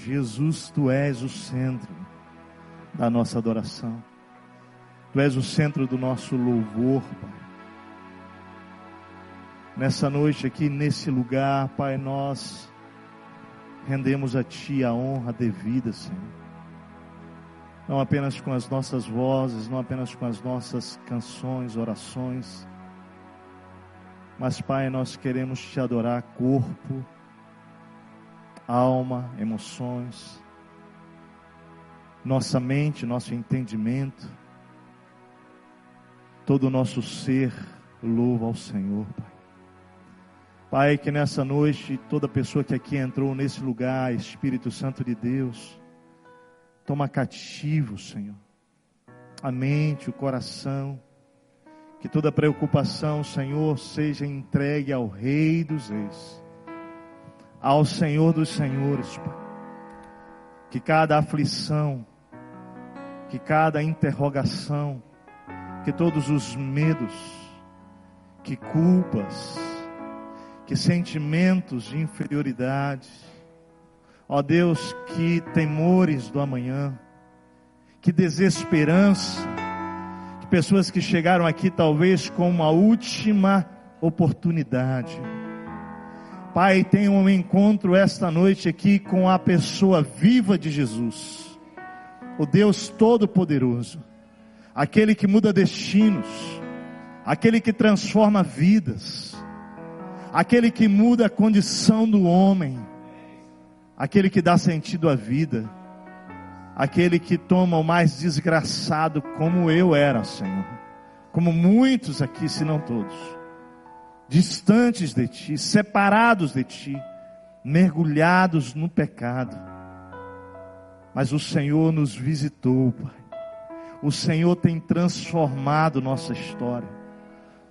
Jesus, Tu és o centro da nossa adoração. Tu és o centro do nosso louvor, Pai. Nessa noite aqui, nesse lugar, Pai, nós rendemos a Ti a honra devida, Senhor. Não apenas com as nossas vozes, não apenas com as nossas canções, orações, mas, Pai, nós queremos Te adorar corpo, alma, emoções, nossa mente, nosso entendimento, todo o nosso ser louva ao Senhor, Pai. Pai, que nessa noite, toda pessoa que aqui entrou nesse lugar, Espírito Santo de Deus, toma cativo, Senhor, a mente, o coração, que toda preocupação, Senhor, seja entregue ao Rei dos Reis, ao Senhor dos Senhores, Pai. Que cada aflição, que cada interrogação, que todos os medos, que culpas, que sentimentos de inferioridade, ó Deus, que temores do amanhã, que desesperança, que pessoas que chegaram aqui talvez com uma última oportunidade, Pai, tenha um encontro esta noite aqui com a pessoa viva de Jesus, o Deus Todo-Poderoso, aquele que muda destinos, aquele que transforma vidas, aquele que muda a condição do homem, aquele que dá sentido à vida, aquele que toma o mais desgraçado como eu era, Senhor, como muitos aqui, se não todos, distantes de Ti, separados de Ti, mergulhados no pecado, mas o Senhor nos visitou, Pai. O Senhor tem transformado nossa história.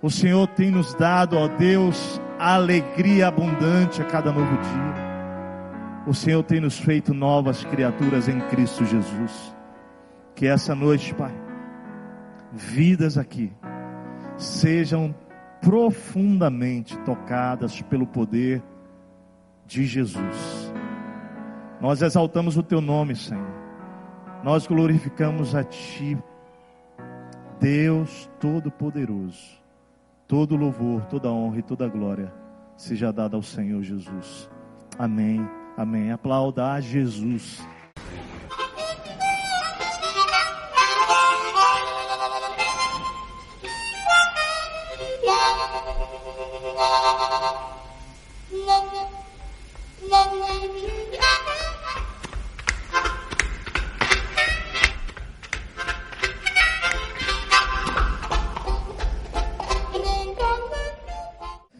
O Senhor tem nos dado, ó Deus, a alegria abundante a cada novo dia. O Senhor tem nos feito novas criaturas em Cristo Jesus. Que essa noite, Pai, vidas aqui sejam profundamente tocadas pelo poder de Jesus. Nós exaltamos o Teu nome, Senhor. Nós glorificamos a Ti, Deus Todo-Poderoso. Todo louvor, toda honra e toda glória seja dada ao Senhor Jesus. Amém, amém. Aplauda a Jesus.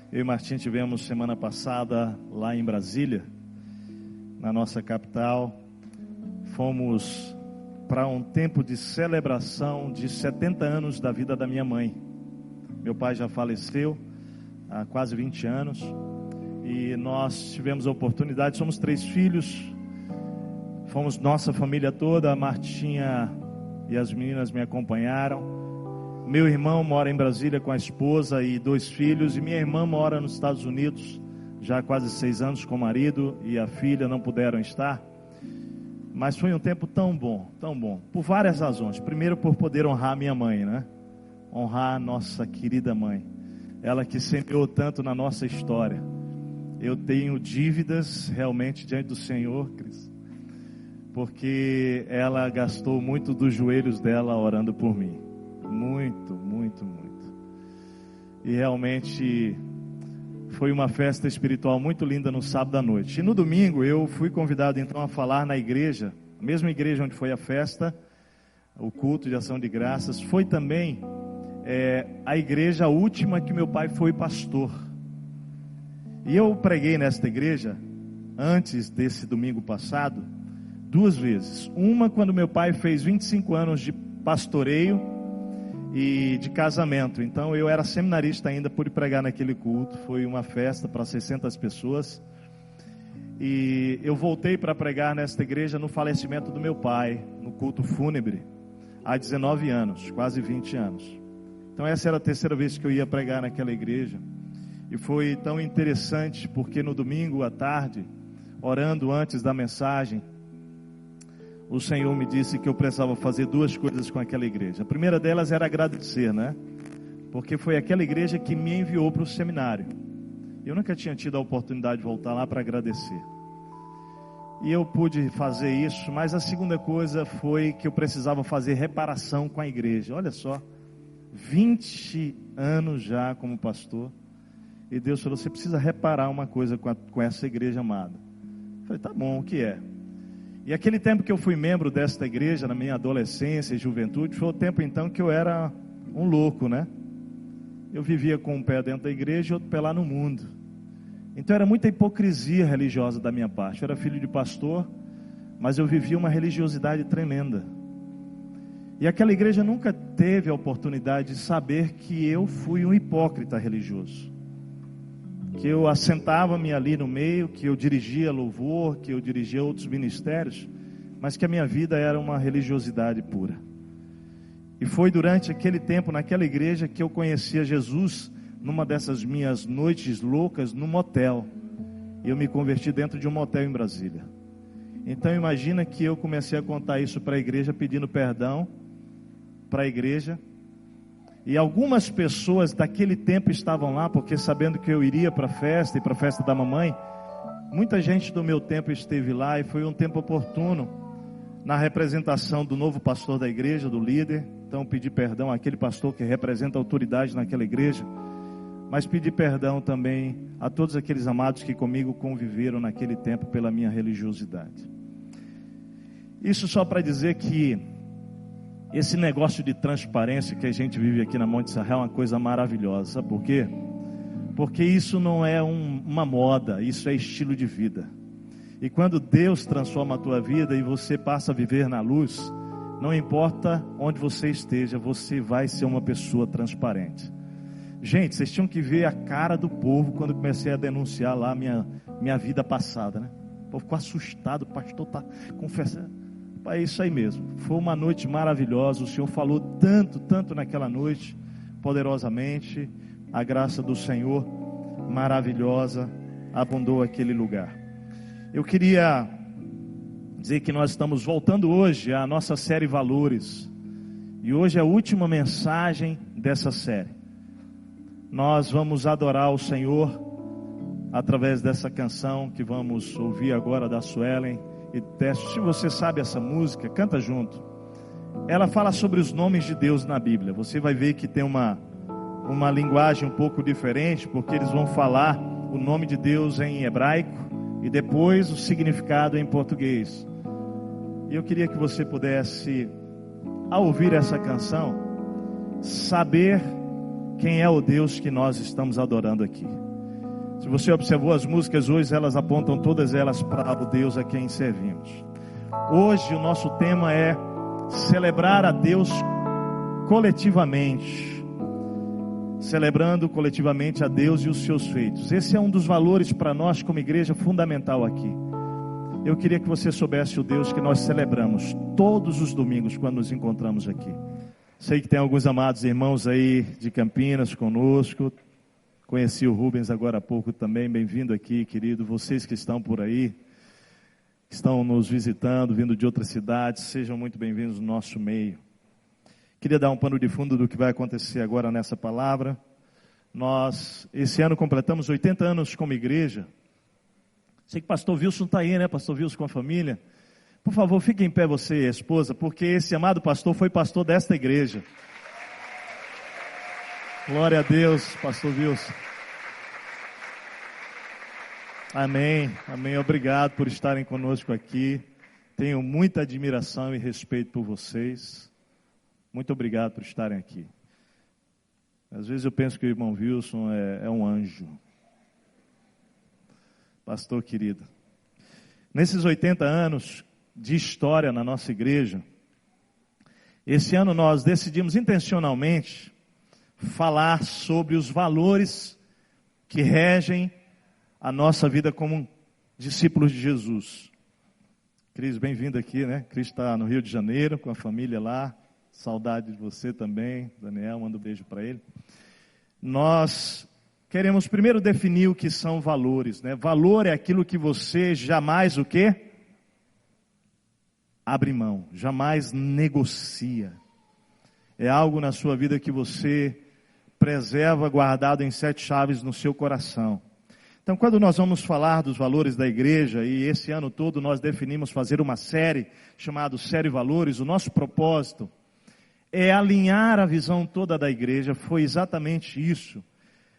Eu e Martim tivemos semana passada lá em Brasília, na nossa capital. Fomos para um tempo de celebração de 70 anos da vida da minha mãe. Meu pai já faleceu há quase 20 anos e nós tivemos a oportunidade, somos 3 filhos, fomos nossa família toda. A Martinha e as meninas me acompanharam. Meu irmão mora em Brasília com a esposa e 2 filhos, e minha irmã mora nos Estados Unidos já há quase 6 anos com o marido e a filha, não puderam estar. Mas foi um tempo tão bom, por várias razões. Primeiro, por poder honrar minha mãe, né? Honrar a nossa querida mãe, ela que semeou tanto na nossa história. Eu tenho dívidas realmente diante do Senhor, Cris, porque ela gastou muito dos joelhos dela orando por mim. Muito, muito, muito. E realmente foi uma festa espiritual muito linda no sábado à noite. E no domingo eu fui convidado então a falar na igreja, a mesma igreja onde foi a festa, o culto de ação de graças. Foi também a igreja última que meu pai foi pastor. E eu preguei nesta igreja, antes desse domingo passado, 2 vezes. Uma quando meu pai fez 25 anos de pastoreio e de casamento. Então eu era seminarista ainda, pude pregar naquele culto. Foi uma festa para 600 pessoas. E eu voltei para pregar nesta igreja no falecimento do meu pai, no culto fúnebre, há 19 anos, quase 20 anos. Então essa era a 3ª vez que eu ia pregar naquela igreja. E foi tão interessante porque no domingo à tarde, orando antes da mensagem, o Senhor me disse que eu precisava fazer duas coisas com aquela igreja. A primeira delas era agradecer, né? Porque foi aquela igreja que me enviou para o seminário. Eu nunca tinha tido a oportunidade de voltar lá para agradecer. E eu pude fazer isso, mas a segunda coisa foi que eu precisava fazer reparação com a igreja. Olha só, 20 anos já como pastor. E Deus falou, você precisa reparar uma coisa com essa igreja amada. Eu falei, tá bom, o que é? E aquele tempo que eu fui membro desta igreja, na minha adolescência e juventude, foi o tempo então que eu era um louco, né? Eu vivia com um pé dentro da igreja e outro pé lá no mundo. Então era muita hipocrisia religiosa da minha parte. Eu era filho de pastor, mas eu vivia uma religiosidade tremenda. E aquela igreja nunca teve a oportunidade de saber que eu fui um hipócrita religioso. Que eu assentava-me ali no meio, que eu dirigia louvor, que eu dirigia outros ministérios, mas que a minha vida era uma religiosidade pura. E foi durante aquele tempo, naquela igreja, que eu conhecia Jesus, numa dessas minhas noites loucas, num motel. E eu me converti dentro de um motel em Brasília. Então imagina que eu comecei a contar isso para a igreja, pedindo perdão para a igreja. E algumas pessoas daquele tempo estavam lá, porque sabendo que eu iria para a festa, e para a festa da mamãe, muita gente do meu tempo esteve lá, e foi um tempo oportuno, na representação do novo pastor da igreja, do líder. Então pedi perdão àquele pastor que representa a autoridade naquela igreja, mas pedi perdão também a todos aqueles amados que comigo conviveram naquele tempo pela minha religiosidade. Isso só para dizer que esse negócio de transparência que a gente vive aqui na Monte Israel é uma coisa maravilhosa. Sabe por quê? Porque isso não é uma moda, isso é estilo de vida. E quando Deus transforma a tua vida e você passa a viver na luz, não importa onde você esteja, você vai ser uma pessoa transparente. Gente, vocês tinham que ver a cara do povo quando eu comecei a denunciar lá a minha vida passada, né? O povo ficou assustado, o pastor está confessando. É isso aí mesmo, foi uma noite maravilhosa, o Senhor falou tanto naquela noite, poderosamente, a graça do Senhor maravilhosa abundou aquele lugar. Eu queria dizer que nós estamos voltando hoje à nossa série Valores, e hoje é a última mensagem dessa série. Nós vamos adorar o Senhor através dessa canção que vamos ouvir agora da Suelen. E teste, se você sabe essa música, canta junto. Ela fala sobre os nomes de Deus na Bíblia. Você vai ver que tem uma linguagem um pouco diferente, porque eles vão falar o nome de Deus em hebraico e depois o significado em português. E eu queria que você pudesse, ao ouvir essa canção, saber quem é o Deus que nós estamos adorando aqui. Se você observou as músicas hoje, elas apontam todas elas para o Deus a quem servimos. Hoje o nosso tema é celebrar a Deus coletivamente. Celebrando coletivamente a Deus e os seus feitos. Esse é um dos valores para nós como igreja fundamental aqui. Eu queria que você soubesse o Deus que nós celebramos todos os domingos quando nos encontramos aqui. Sei que tem alguns amados irmãos aí de Campinas conosco. Conheci o Rubens agora há pouco também, bem-vindo aqui, querido. Vocês que estão por aí, que estão nos visitando, vindo de outras cidades, sejam muito bem-vindos no nosso meio. Queria dar um pano de fundo do que vai acontecer agora nessa palavra. Nós, esse ano, completamos 80 anos como igreja. Sei que o pastor Wilson está aí, né? Pastor Wilson com a família. Por favor, fique em pé você e a esposa, porque esse amado pastor foi pastor desta igreja. Glória a Deus, pastor Wilson. Amém, amém. Obrigado por estarem conosco aqui. Tenho muita admiração e respeito por vocês. Muito obrigado por estarem aqui. Às vezes eu penso que o irmão Wilson é um anjo. Pastor querido. Nesses 80 anos de história na nossa igreja, esse ano nós decidimos intencionalmente falar sobre os valores que regem a nossa vida como discípulos de Jesus. Cris, bem-vindo aqui, né? Cris está no Rio de Janeiro com a família lá. Saudade de você também, Daniel, manda um beijo para ele. Nós queremos primeiro definir o que são valores, né? Valor é aquilo que você jamais o quê? abre mão, jamais negocia. É algo na sua vida que você preserva, guardado em 7 chaves no seu coração. Então, quando nós vamos falar dos valores da igreja, e esse ano todo nós definimos fazer uma série chamada Série Valores, o nosso propósito é alinhar a visão toda da igreja, foi exatamente isso,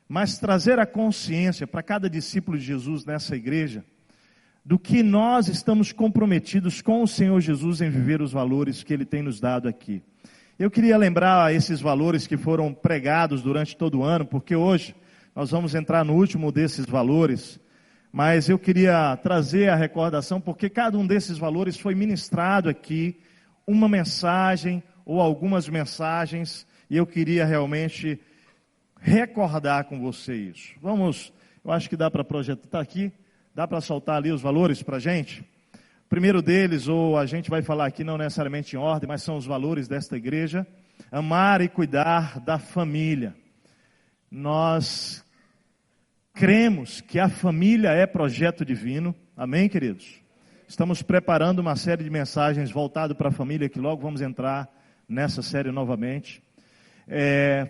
mas trazer a consciência para cada discípulo de Jesus nessa igreja, do que nós estamos comprometidos com o Senhor Jesus em viver os valores que Ele tem nos dado aqui. Eu queria lembrar esses valores que foram pregados durante todo o ano, porque hoje nós vamos entrar no último desses valores, mas eu queria trazer a recordação, porque cada um desses valores foi ministrado aqui, uma mensagem ou algumas mensagens, e eu queria realmente recordar com você isso. Vamos, eu acho que dá para projetar aqui, dá para soltar ali os valores para a gente? O primeiro deles, ou a gente vai falar aqui não necessariamente em ordem, mas são os valores desta igreja: amar e cuidar da família. Nós cremos que a família é projeto divino, amém, queridos? Estamos preparando uma série de mensagens voltadas para a família, que logo vamos entrar nessa série novamente.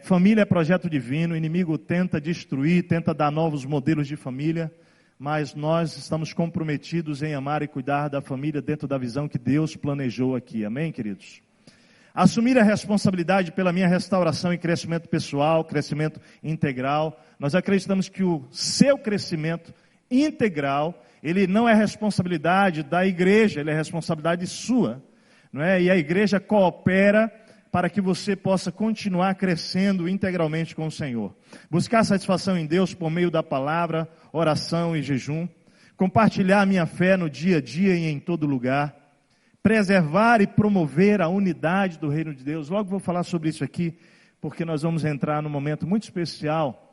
Família é projeto divino, o inimigo tenta destruir, tenta dar novos modelos de família, mas nós estamos comprometidos em amar e cuidar da família dentro da visão que Deus planejou aqui, amém, queridos? Assumir a responsabilidade pela minha restauração e crescimento pessoal, crescimento integral. Nós acreditamos que o seu crescimento integral, ele não é responsabilidade da igreja, ele é responsabilidade sua, não é? E a igreja coopera para que você possa continuar crescendo integralmente com o Senhor. Buscar satisfação em Deus por meio da palavra, oração e jejum. Compartilhar minha fé no dia a dia e em todo lugar. Preservar e promover a unidade do reino de Deus. Logo vou falar sobre isso aqui, porque nós vamos entrar num momento muito especial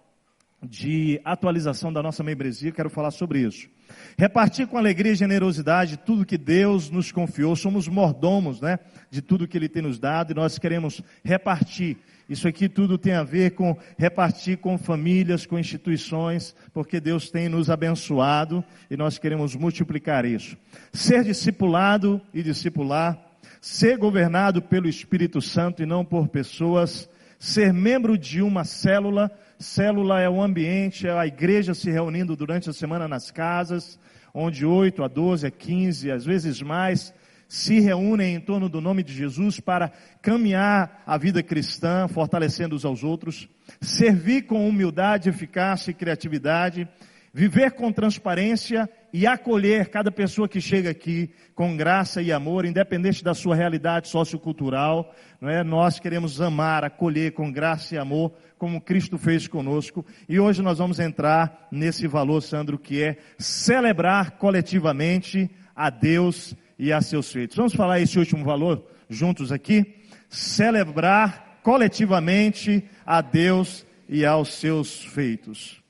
de atualização da nossa membresia. Quero falar sobre isso. Repartir com alegria e generosidade tudo que Deus nos confiou. Somos mordomos, né, de tudo que Ele tem nos dado, e nós queremos repartir. Isso aqui tudo tem a ver com repartir com famílias, com instituições, porque Deus tem nos abençoado e nós queremos multiplicar isso. Ser discipulado e discipular, ser governado pelo Espírito Santo e não por pessoas, ser membro de uma célula. Célula é o ambiente, é a igreja se reunindo durante a semana nas casas, onde 8 a 12, a 15, às vezes mais, se reúnem em torno do nome de Jesus para caminhar a vida cristã, fortalecendo uns aos outros, servir com humildade, eficácia e criatividade, viver com transparência e acolher cada pessoa que chega aqui com graça e amor, independente da sua realidade sociocultural, não é? Nós queremos amar, acolher com graça e amor, como Cristo fez conosco. E hoje nós vamos entrar nesse valor, Sandro, que é celebrar coletivamente a Deus e a seus feitos. Vamos falar esse último valor juntos aqui? Celebrar coletivamente a Deus e aos seus feitos.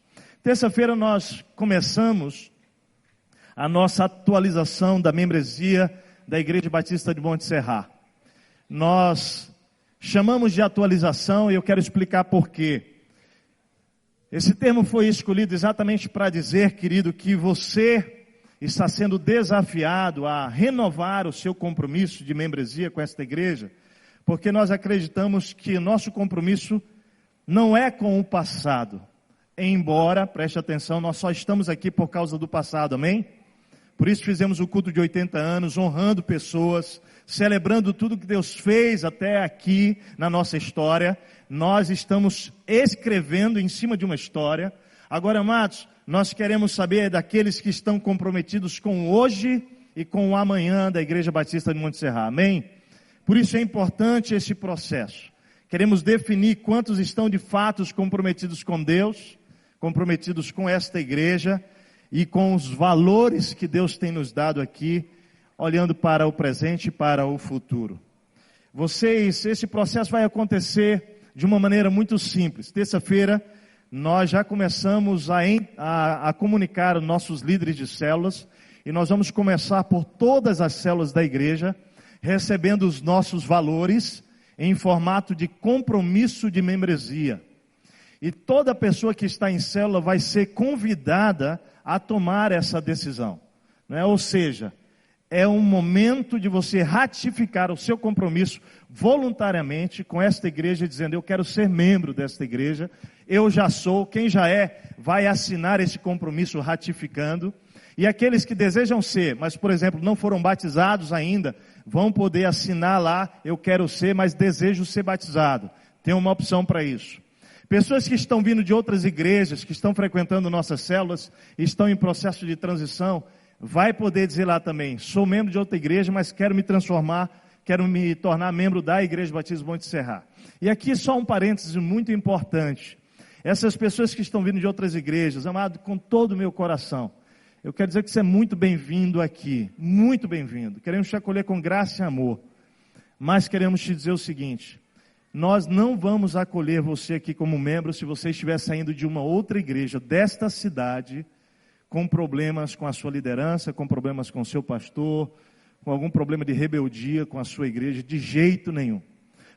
Terça-feira nós começamos a nossa atualização da membresia da Igreja Batista de Monte Serra. Nós chamamos de atualização e eu quero explicar por quê. Esse termo foi escolhido exatamente para dizer, querido, que você está sendo desafiado a renovar o seu compromisso de membresia com esta igreja, porque nós acreditamos que nosso compromisso não é com o passado, embora, preste atenção, nós só estamos aqui por causa do passado, amém? Por isso fizemos o culto de 80 anos, honrando pessoas, celebrando tudo que Deus fez até aqui na nossa história. Nós estamos escrevendo em cima de uma história. Agora, amados, nós queremos saber daqueles que estão comprometidos com hoje e com o amanhã da Igreja Batista de Monte Serra, amém? Por isso é importante esse processo. Queremos definir quantos estão de fato comprometidos com Deus, comprometidos com esta igreja e com os valores que Deus tem nos dado aqui, olhando para o presente e para o futuro. Esse processo vai acontecer de uma maneira muito simples. Terça-feira, nós já começamos a comunicar os nossos líderes de células, e nós vamos começar por todas as células da igreja, recebendo os nossos valores em formato de compromisso de membresia. E toda pessoa que está em célula vai ser convidada a tomar essa decisão, não é? Ou seja, é um momento de você ratificar o seu compromisso voluntariamente com esta igreja, dizendo: eu quero ser membro desta igreja, eu já sou. Quem já é, vai assinar esse compromisso ratificando. E aqueles que desejam ser, mas por exemplo não foram batizados ainda, vão poder assinar lá: eu quero ser, mas desejo ser batizado. Tem uma opção para isso. Pessoas que estão vindo de outras igrejas, que estão frequentando nossas células, estão em processo de transição, vai poder dizer lá também: sou membro de outra igreja, mas quero me transformar, quero me tornar membro da Igreja Batismo Monte Serra. E aqui só um parêntese muito importante. Essas pessoas que estão vindo de outras igrejas, amado, com todo o meu coração, eu quero dizer que você é muito bem-vindo aqui, muito bem-vindo. Queremos te acolher com graça e amor, mas queremos te dizer o seguinte: nós não vamos acolher você aqui como membro se você estiver saindo de uma outra igreja desta cidade, com problemas com a sua liderança, com problemas com o seu pastor, com algum problema de rebeldia com a sua igreja, de jeito nenhum.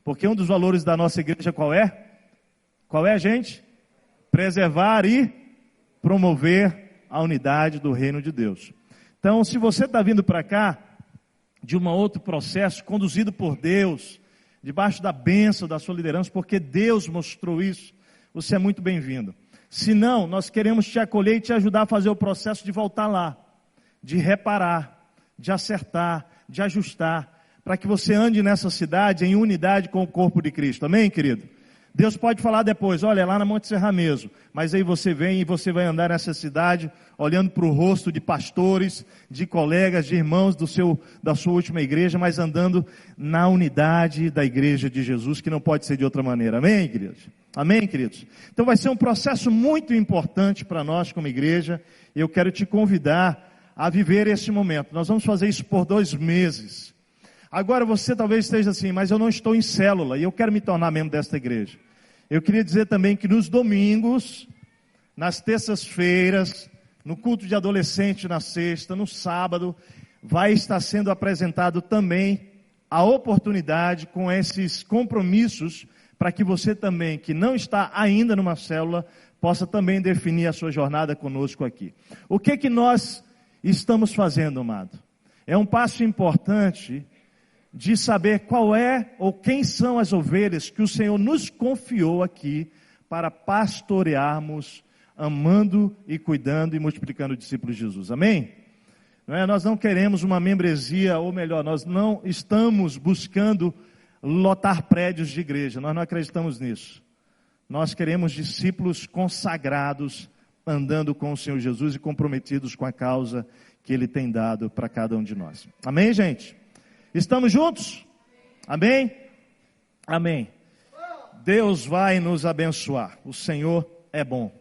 Porque um dos valores da nossa igreja qual é? Qual é, gente? Preservar e promover a unidade do reino de Deus. Então, se você está vindo para cá de um outro processo, conduzido por Deus, debaixo da bênção da sua liderança, porque Deus mostrou isso, você é muito bem-vindo. Se não, nós queremos te acolher e te ajudar a fazer o processo de voltar lá, de reparar, de acertar, de ajustar, para que você ande nessa cidade em unidade com o corpo de Cristo. Amém, querido? Deus pode falar depois: olha, é lá na Monte Serra mesmo, mas aí você vem e você vai andar nessa cidade, olhando para o rosto de pastores, de colegas, de irmãos da sua última igreja, mas andando na unidade da igreja de Jesus, que não pode ser de outra maneira. Amém, queridos? Amém, queridos? Então vai ser um processo muito importante para nós como igreja, e eu quero te convidar a viver esse momento. Nós vamos fazer isso por 2 meses. Agora você talvez esteja assim: mas eu não estou em célula e eu quero me tornar membro desta igreja. Eu queria dizer também que nos domingos, nas terças-feiras, no culto de adolescente na sexta, no sábado, vai estar sendo apresentado também a oportunidade com esses compromissos, para que você também, que não está ainda numa célula, possa também definir a sua jornada conosco aqui. O que nós estamos fazendo, amado? É um passo importante de saber qual é ou quem são as ovelhas que o Senhor nos confiou aqui para pastorearmos, amando e cuidando e multiplicando discípulos de Jesus. Amém? Nós não queremos uma membresia, ou melhor, nós não estamos buscando lotar prédios de igreja. Nós não acreditamos nisso. Nós queremos discípulos consagrados, andando com o Senhor Jesus e comprometidos com a causa que Ele tem dado para cada um de nós. Amém, gente? Estamos juntos? Amém? Amém. Deus vai nos abençoar. O Senhor é bom.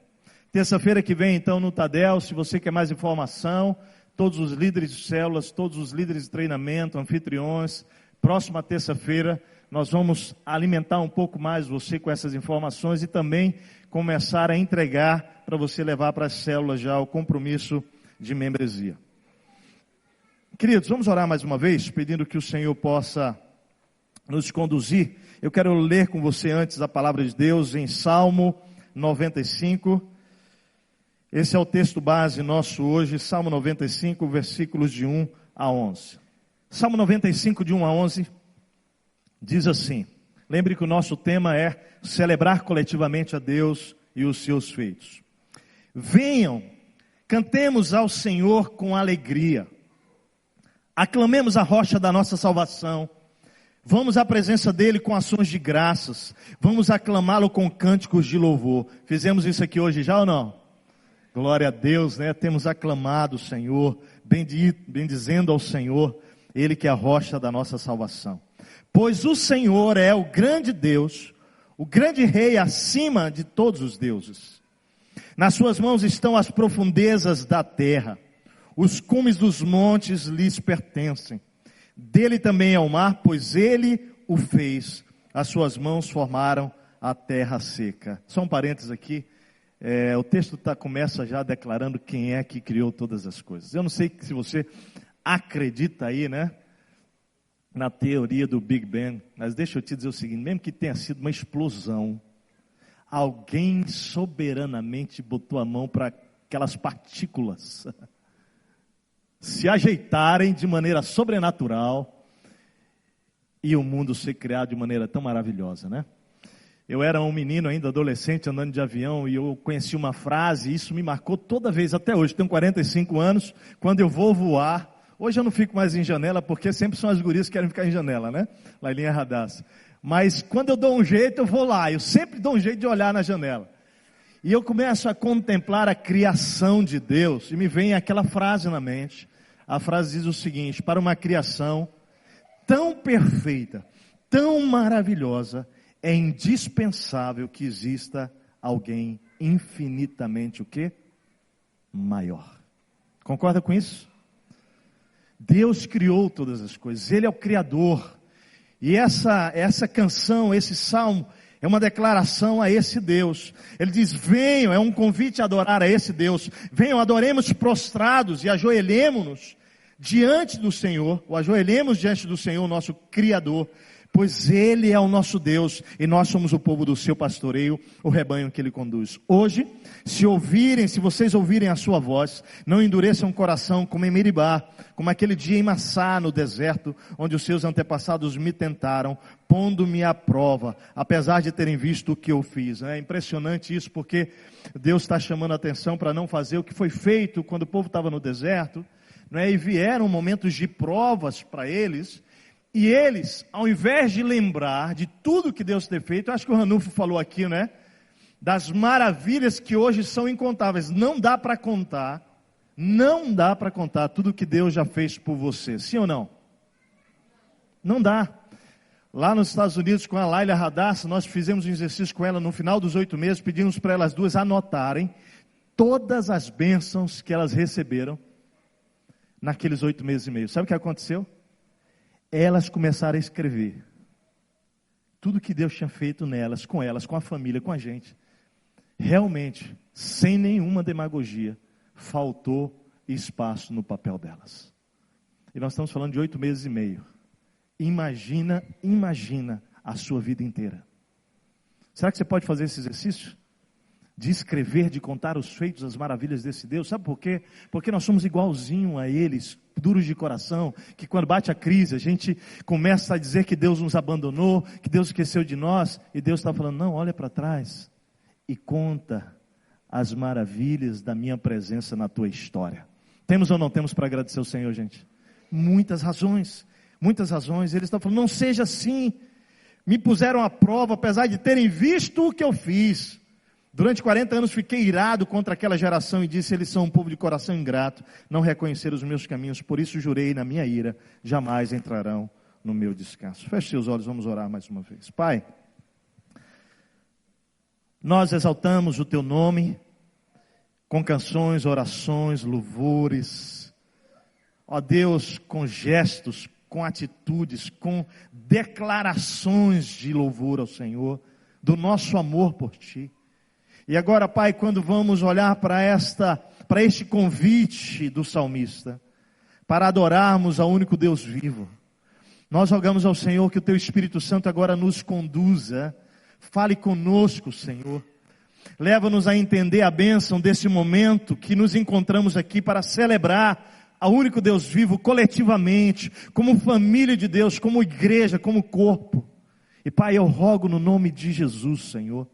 Terça-feira que vem, então, no Tadel, se você quer mais informação, todos os líderes de células, todos os líderes de treinamento, anfitriões, próxima terça-feira, nós vamos alimentar um pouco mais você com essas informações e também começar a entregar para você levar para as células já o compromisso de membresia. Queridos, vamos orar mais uma vez, pedindo que o Senhor possa nos conduzir. Eu quero ler com você antes a palavra de Deus em Salmo 95. Esse é o texto base nosso hoje, Salmo 95, versículos de 1 a 11. Salmo 95, de 1 a 11, diz assim: lembre que o nosso tema é celebrar coletivamente a Deus e os seus feitos. Venham, cantemos ao Senhor com alegria. Aclamemos a rocha da nossa salvação. Vamos à presença dele com ações de graças. Vamos aclamá-lo com cânticos de louvor. Fizemos isso aqui hoje já ou não? Glória a Deus, né? Temos aclamado o Senhor, bendizendo ao Senhor, Ele que é a rocha da nossa salvação. Pois o Senhor é o grande Deus, o grande Rei acima de todos os deuses. Nas suas mãos estão as profundezas da terra. Os cumes dos montes lhes pertencem. Dele também é o mar, pois ele o fez. As suas mãos formaram a terra seca. Só um parênteses aqui. O texto começa já declarando quem é que criou todas as coisas. Eu não sei se você acredita aí, né? Na teoria do Big Bang. Mas deixa eu te dizer o seguinte, mesmo que tenha sido uma explosão, alguém soberanamente botou a mão para aquelas partículas se ajeitarem de maneira sobrenatural e o mundo ser criado de maneira tão maravilhosa, né? Eu era um menino ainda, adolescente, andando de avião, e eu conheci uma frase, e isso me marcou toda vez, até hoje. Tenho 45 anos, quando eu vou voar, hoje eu não fico mais em janela, porque sempre são as gurias que querem ficar em janela, né? Lailinha Radassa. Mas quando eu dou um jeito, eu vou lá, eu sempre dou um jeito de olhar na janela. E eu começo a contemplar a criação de Deus, e me vem aquela frase na mente. A frase diz o seguinte: para uma criação tão perfeita, tão maravilhosa, é indispensável que exista alguém infinitamente o quê? Maior. Concorda com isso? Deus criou todas as coisas, Ele é o Criador. E essa canção, esse salmo, é uma declaração a esse Deus. Ele diz: venham, é um convite a adorar a esse Deus. Venham, adoremos prostrados e ajoelhemos-nos diante do Senhor, ou ajoelhemos diante do Senhor, nosso Criador, pois Ele é o nosso Deus, e nós somos o povo do seu pastoreio, o rebanho que Ele conduz. Hoje, se vocês ouvirem a sua voz, não endureçam o coração como em Meribá, como aquele dia em Massá, no deserto, onde os seus antepassados me tentaram, pondo-me à prova, apesar de terem visto o que eu fiz. É impressionante isso, porque Deus está chamando a atenção para não fazer o que foi feito quando o povo estava no deserto, não é? E vieram momentos de provas para eles. E eles, ao invés de lembrar de tudo que Deus tem feito, acho que o Ranulfo falou aqui, né? Das maravilhas que hoje são incontáveis. Não dá para contar tudo que Deus já fez por você. Sim ou não? Não dá. Lá nos Estados Unidos, com a Laila Radassa, nós fizemos um exercício com ela no final dos 8 meses, pedimos para elas duas anotarem todas as bênçãos que elas receberam naqueles 8 meses e meio. Sabe o que aconteceu? Elas começaram a escrever tudo que Deus tinha feito nelas, com a família, com a gente. Realmente, sem nenhuma demagogia, faltou espaço no papel delas. E nós estamos falando de 8 meses e meio. Imagina a sua vida inteira. Será que você pode fazer esse exercício? De escrever, de contar os feitos, as maravilhas desse Deus. Sabe por quê? Porque nós somos igualzinho a eles, duros de coração, que quando bate a crise, a gente começa a dizer que Deus nos abandonou, que Deus esqueceu de nós, e Deus está falando: não, olha para trás e conta as maravilhas da minha presença na tua história. Temos ou não temos para agradecer ao Senhor, gente? Muitas razões. Ele está falando: não seja assim, me puseram à prova, apesar de terem visto o que eu fiz. Durante 40 anos fiquei irado contra aquela geração e disse: eles são um povo de coração ingrato, não reconheceram os meus caminhos, por isso jurei na minha ira, jamais entrarão no meu descanso. Feche seus olhos, vamos orar mais uma vez. Pai, nós exaltamos o teu nome com canções, orações, louvores, ó Deus, com gestos, com atitudes, com declarações de louvor ao Senhor, do nosso amor por ti. E agora, Pai, quando vamos olhar para este convite do salmista, para adorarmos ao único Deus vivo, nós rogamos ao Senhor que o Teu Espírito Santo agora nos conduza, fale conosco, Senhor, leva-nos a entender a bênção desse momento que nos encontramos aqui para celebrar ao único Deus vivo coletivamente, como família de Deus, como igreja, como corpo. E Pai, eu rogo no nome de Jesus, Senhor,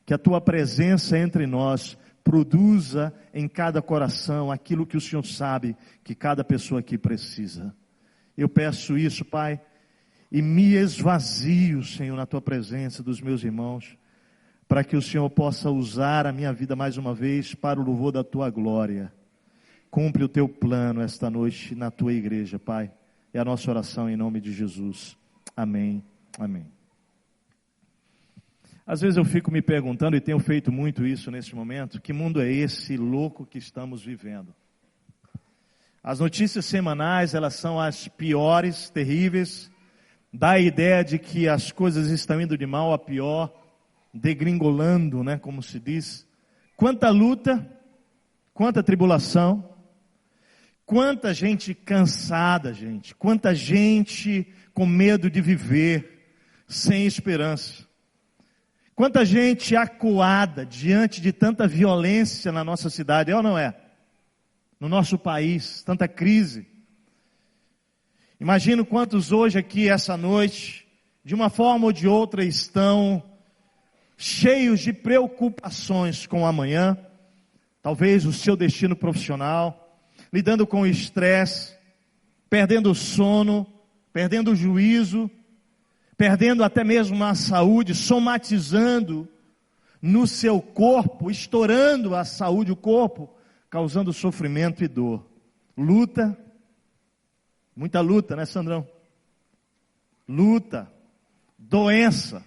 que a Tua presença entre nós produza em cada coração aquilo que o Senhor sabe que cada pessoa aqui precisa. Eu peço isso, Pai, e me esvazio, Senhor, na Tua presença dos meus irmãos, para que o Senhor possa usar a minha vida mais uma vez para o louvor da Tua glória. Cumpre o Teu plano esta noite na Tua igreja, Pai. É a nossa oração em nome de Jesus. Amém. Amém. Às vezes eu fico me perguntando, e tenho feito muito isso nesse momento, que mundo é esse louco que estamos vivendo? As notícias semanais, elas são as piores, terríveis, dá a ideia de que as coisas estão indo de mal a pior, degringolando, né, como se diz. Quanta luta, quanta tribulação, quanta gente cansada, gente, quanta gente com medo de viver, sem esperança. Quanta gente acuada diante de tanta violência na nossa cidade, é ou não é? no nosso país, tanta crise. Imagino quantos hoje aqui, essa noite, de uma forma ou de outra, estão cheios de preocupações com o amanhã, talvez o seu destino profissional, lidando com o estresse, perdendo o sono, perdendo o juízo, perdendo até mesmo a saúde, somatizando no seu corpo, estourando a saúde, o corpo, causando sofrimento e dor. Luta, muita luta, né, Sandrão? Luta, doença.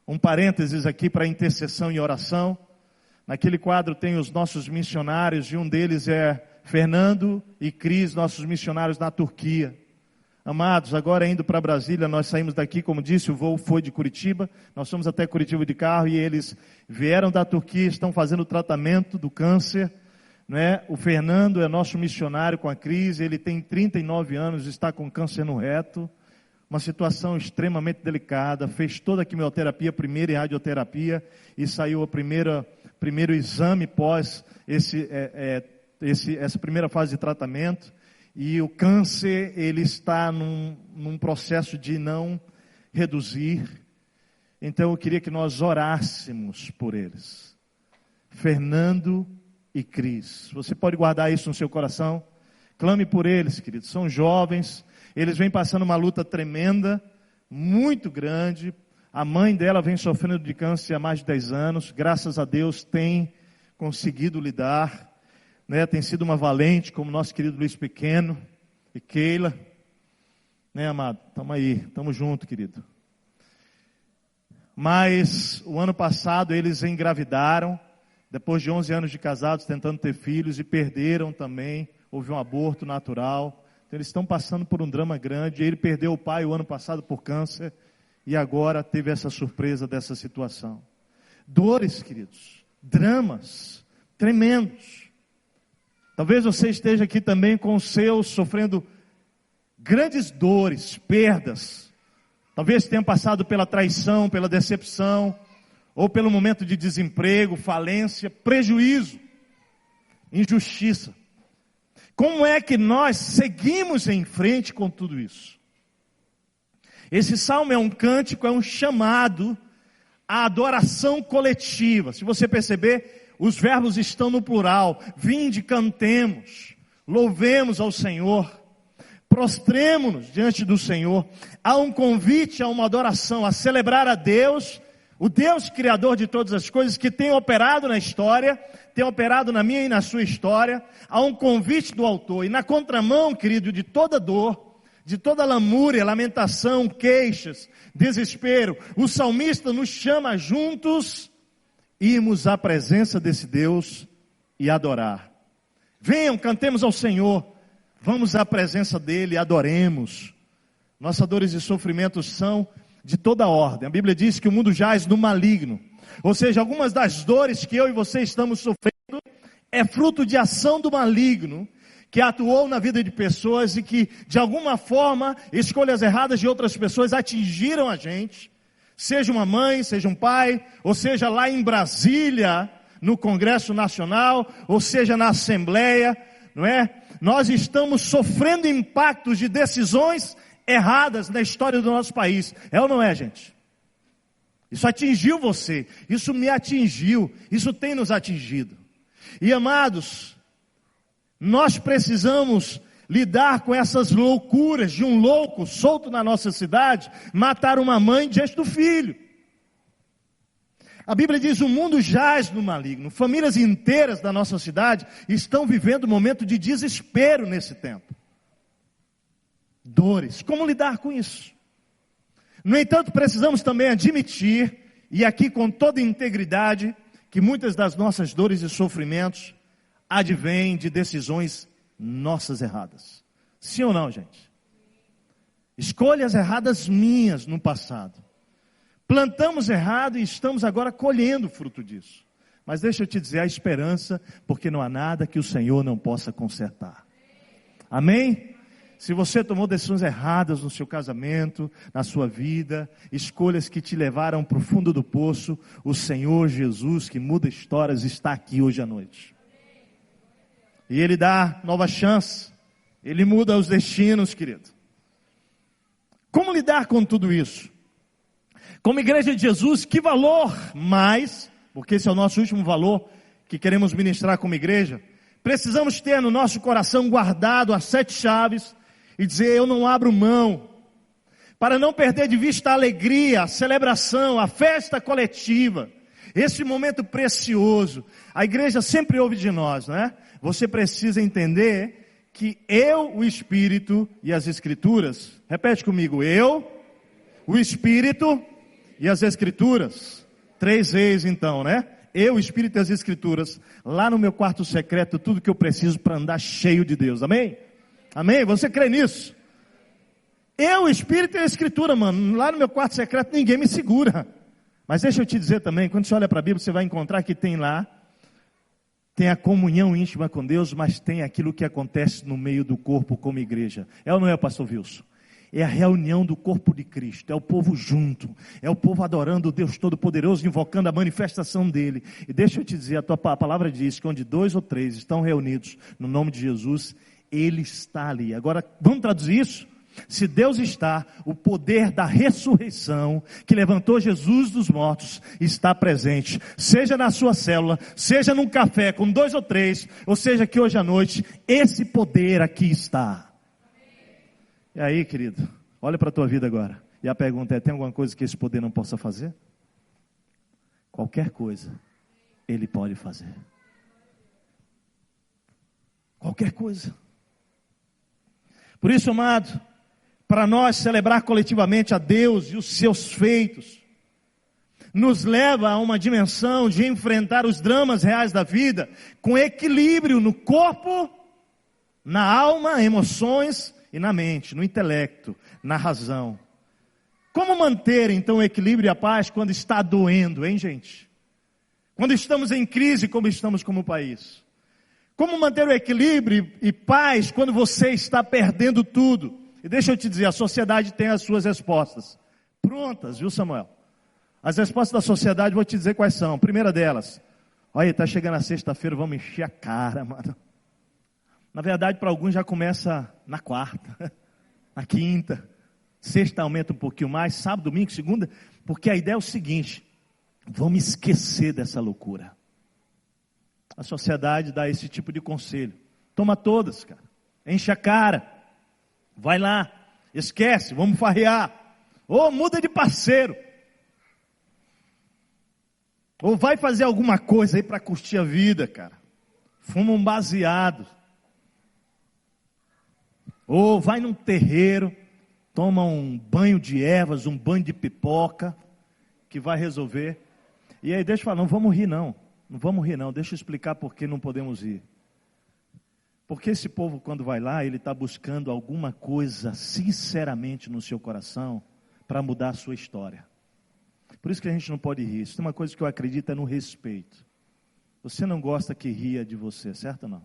Um parênteses aqui para intercessão e oração. Naquele quadro tem os nossos missionários, e um deles é Fernando e Cris, nossos missionários na Turquia. Amados, agora indo para Brasília, nós saímos daqui, como disse, o voo foi de Curitiba, nós fomos até Curitiba de carro, e eles vieram da Turquia, estão fazendo o tratamento do câncer, né? O Fernando é nosso missionário com a Cris, ele tem 39 anos, está com câncer no reto, uma situação extremamente delicada, fez toda a quimioterapia, primeira e radioterapia, e saiu primeiro exame pós essa primeira fase de tratamento, e o câncer, ele está num processo de não reduzir. Então eu queria que nós orássemos por eles, Fernando e Cris. Você pode guardar isso no seu coração, clame por eles, queridos, são jovens, eles vêm passando uma luta tremenda, muito grande. A mãe dela vem sofrendo de câncer há mais de 10 anos, graças a Deus tem conseguido lidar, né? Tem sido uma valente, como nosso querido Luiz Pequeno e Keila, né, amado? Estamos aí, estamos juntos, querido. Mas o ano passado eles engravidaram, depois de 11 anos de casados, tentando ter filhos, e perderam também, houve um aborto natural. Então eles estão passando por um drama grande. Ele perdeu o pai o ano passado por câncer, e agora teve essa surpresa dessa situação. Dores, queridos, dramas tremendos. Talvez você esteja aqui também com os seus, sofrendo grandes dores, perdas. Talvez tenha passado pela traição, pela decepção, ou pelo momento de desemprego, falência, prejuízo, injustiça. Como é que nós seguimos em frente com tudo isso? Esse salmo é um cântico, é um chamado à adoração coletiva. Se você perceber, os verbos estão no plural. Vinde, cantemos, louvemos ao Senhor, prostremo-nos diante do Senhor. Há um convite a uma adoração, a celebrar a Deus, o Deus Criador de todas as coisas, que tem operado na história, tem operado na minha e na sua história. Há um convite do autor, e na contramão, querido, de toda dor, de toda lamúria, lamentação, queixas, desespero, o salmista nos chama juntos, irmos à presença desse Deus e adorar. Venham, cantemos ao Senhor, vamos à presença dEle e adoremos. Nossas dores e sofrimentos são de toda ordem. A Bíblia diz que o mundo jaz no maligno. Ou seja, algumas das dores que eu e você estamos sofrendo é fruto de ação do maligno, que atuou na vida de pessoas e que, de alguma forma, escolhas erradas de outras pessoas atingiram a gente. Seja uma mãe, seja um pai, ou seja lá em Brasília, no Congresso Nacional, ou seja na Assembleia, não é? Nós estamos sofrendo impactos de decisões erradas na história do nosso país. É ou não é, gente? Isso atingiu você, isso me atingiu, isso tem nos atingido. E amados, nós precisamos lidar com essas loucuras de um louco solto na nossa cidade, matar uma mãe diante do filho. A Bíblia diz: o mundo jaz no maligno. Famílias inteiras da nossa cidade estão vivendo um momento de desespero nesse tempo. Dores. Como lidar com isso? No entanto, precisamos também admitir, e aqui com toda integridade, que muitas das nossas dores e sofrimentos advêm de decisões nossas erradas. Sim ou não, gente? Escolhas erradas minhas no passado. Plantamos errado e estamos agora colhendo o fruto disso. Mas deixa eu te dizer, a esperança, porque não há nada que o Senhor não possa consertar. Amém? Se você tomou decisões erradas no seu casamento, na sua vida, escolhas que te levaram para o fundo do poço, o Senhor Jesus, que muda histórias, está aqui hoje à noite. E Ele dá nova chance. Ele muda os destinos, querido. Como lidar com tudo isso? Como igreja de Jesus, que valor mais, porque esse é o nosso último valor que queremos ministrar como igreja, precisamos ter no nosso coração guardado as 7 chaves e dizer: eu não abro mão, para não perder de vista a alegria, a celebração, a festa coletiva, esse momento precioso. A igreja sempre ouve de nós, não é? Você precisa entender que eu, o Espírito e as Escrituras, repete comigo, eu, o Espírito e as Escrituras, 3 vezes então, né? Eu, o Espírito e as Escrituras, lá no meu quarto secreto, tudo que eu preciso para andar cheio de Deus, amém? Amém? Você crê nisso? Eu, o Espírito e a Escritura, mano, lá no meu quarto secreto ninguém me segura. Mas deixa eu te dizer também, quando você olha para a Bíblia, você vai encontrar que tem lá, tem a comunhão íntima com Deus, mas tem aquilo que acontece no meio do corpo como igreja. É ou não é, pastor Wilson? É a reunião do corpo de Cristo, é o povo junto, é o povo adorando o Deus Todo-Poderoso, invocando a manifestação dele. E deixa eu te dizer, a palavra diz que onde 2 ou 3 estão reunidos no nome de Jesus, Ele está ali. Agora, vamos traduzir isso? Se Deus está, o poder da ressurreição, que levantou Jesus dos mortos, está presente, seja na sua célula, seja num café com 2 ou 3, ou seja que hoje à noite, esse poder aqui está. E aí, querido, olha para a tua vida agora, e a pergunta é: tem alguma coisa que esse poder não possa fazer? Qualquer coisa, Ele pode fazer. Qualquer coisa. Por isso, amado, para nós celebrar coletivamente a Deus e os seus feitos, nos leva a uma dimensão de enfrentar os dramas reais da vida, com equilíbrio no corpo, na alma, emoções e na mente, no intelecto, na razão. Como manter então o equilíbrio e a paz quando está doendo, hein, gente? Quando estamos em crise como estamos como país. Como manter o equilíbrio e paz quando você está perdendo tudo? E deixa eu te dizer, a sociedade tem as suas respostas prontas, viu, Samuel? As respostas da sociedade, vou te dizer quais são. A primeira delas: olha, está chegando a sexta-feira, vamos encher a cara, mano. Na verdade, para alguns já começa na quarta, na quinta, sexta aumenta um pouquinho mais, sábado, domingo, segunda, porque a ideia é o seguinte: vamos esquecer dessa loucura. A sociedade dá esse tipo de conselho. Toma todas, cara. Enche a cara. Vai lá. Esquece, vamos farrear. Ou muda de parceiro. Ou vai fazer alguma coisa aí para curtir a vida, cara. Fuma um baseado. Ou vai num terreiro, toma um banho de ervas, um banho de pipoca, que vai resolver. E aí deixa eu falar, não vamos rir não. Não vamos rir não, deixa eu explicar por que não podemos rir. Porque esse povo, quando vai lá, ele está buscando alguma coisa sinceramente no seu coração para mudar a sua história. Por isso que a gente não pode rir. Isso é uma coisa que eu acredito, é no respeito. Você não gosta que ria de você, certo ou não?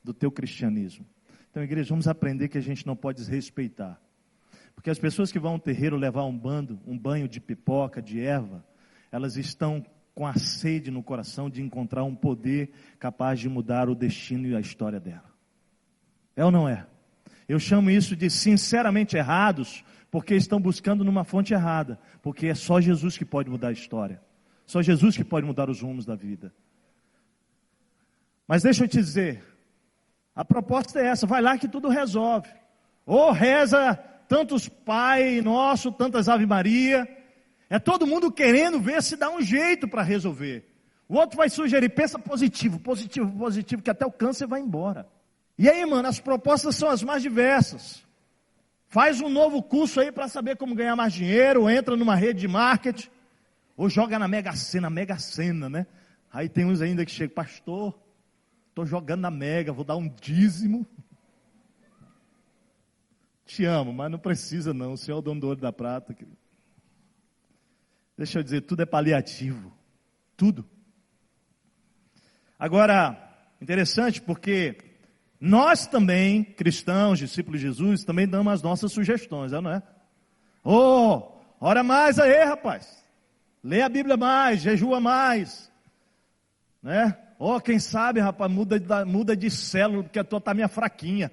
Do teu cristianismo. Então, igreja, vamos aprender que a gente não pode desrespeitar. Porque as pessoas que vão ao terreiro levar um banho de pipoca, de erva, elas estão com a sede no coração de encontrar um poder capaz de mudar o destino e a história dela. É ou não é? Eu chamo isso de sinceramente errados, porque estão buscando numa fonte errada, porque é só Jesus que pode mudar a história, só Jesus que pode mudar os rumos da vida. Mas deixa eu te dizer, a proposta é essa: vai lá que tudo resolve. Ou reza tantos Pai Nosso, tantas Ave Maria. É todo mundo querendo ver se dá um jeito para resolver. O outro vai sugerir, pensa positivo, positivo, positivo, que até o câncer vai embora. E aí, mano, as propostas são as mais diversas. Faz um novo curso aí para saber como ganhar mais dinheiro, ou entra numa rede de marketing, ou joga na Mega Sena, né? Aí tem uns ainda que chegam, pastor, estou jogando na Mega, vou dar um dízimo. Te amo, mas não precisa não, o Senhor é o dono do ouro e da prata, querido. Deixa eu dizer, tudo é paliativo. Tudo. Agora, interessante porque nós também, cristãos, discípulos de Jesus, também damos as nossas sugestões, não é? Ora mais aí, rapaz. Lê a Bíblia mais, jejua mais. né? Ou quem sabe, rapaz, muda de célula, porque a tua está meio fraquinha.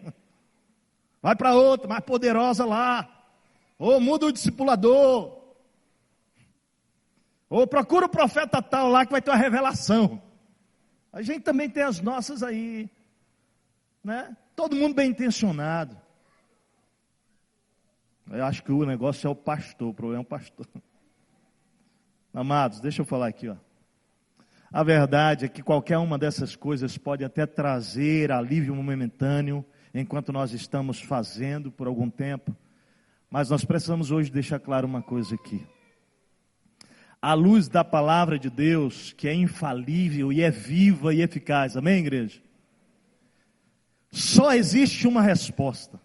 Vai para outra, mais poderosa lá. Ou muda o discipulador. Ou procura o profeta tal lá que vai ter uma revelação. A gente também tem as nossas aí, né? Todo mundo bem intencionado. Eu acho que o negócio é o pastor, o problema é o pastor. Amados, deixa eu falar aqui, ó. A verdade é que qualquer uma dessas coisas pode até trazer alívio momentâneo, enquanto nós estamos fazendo por algum tempo. Mas nós precisamos hoje deixar claro uma coisa aqui. À luz da palavra de Deus, que é infalível e é viva e eficaz. Amém, igreja? Só existe uma resposta.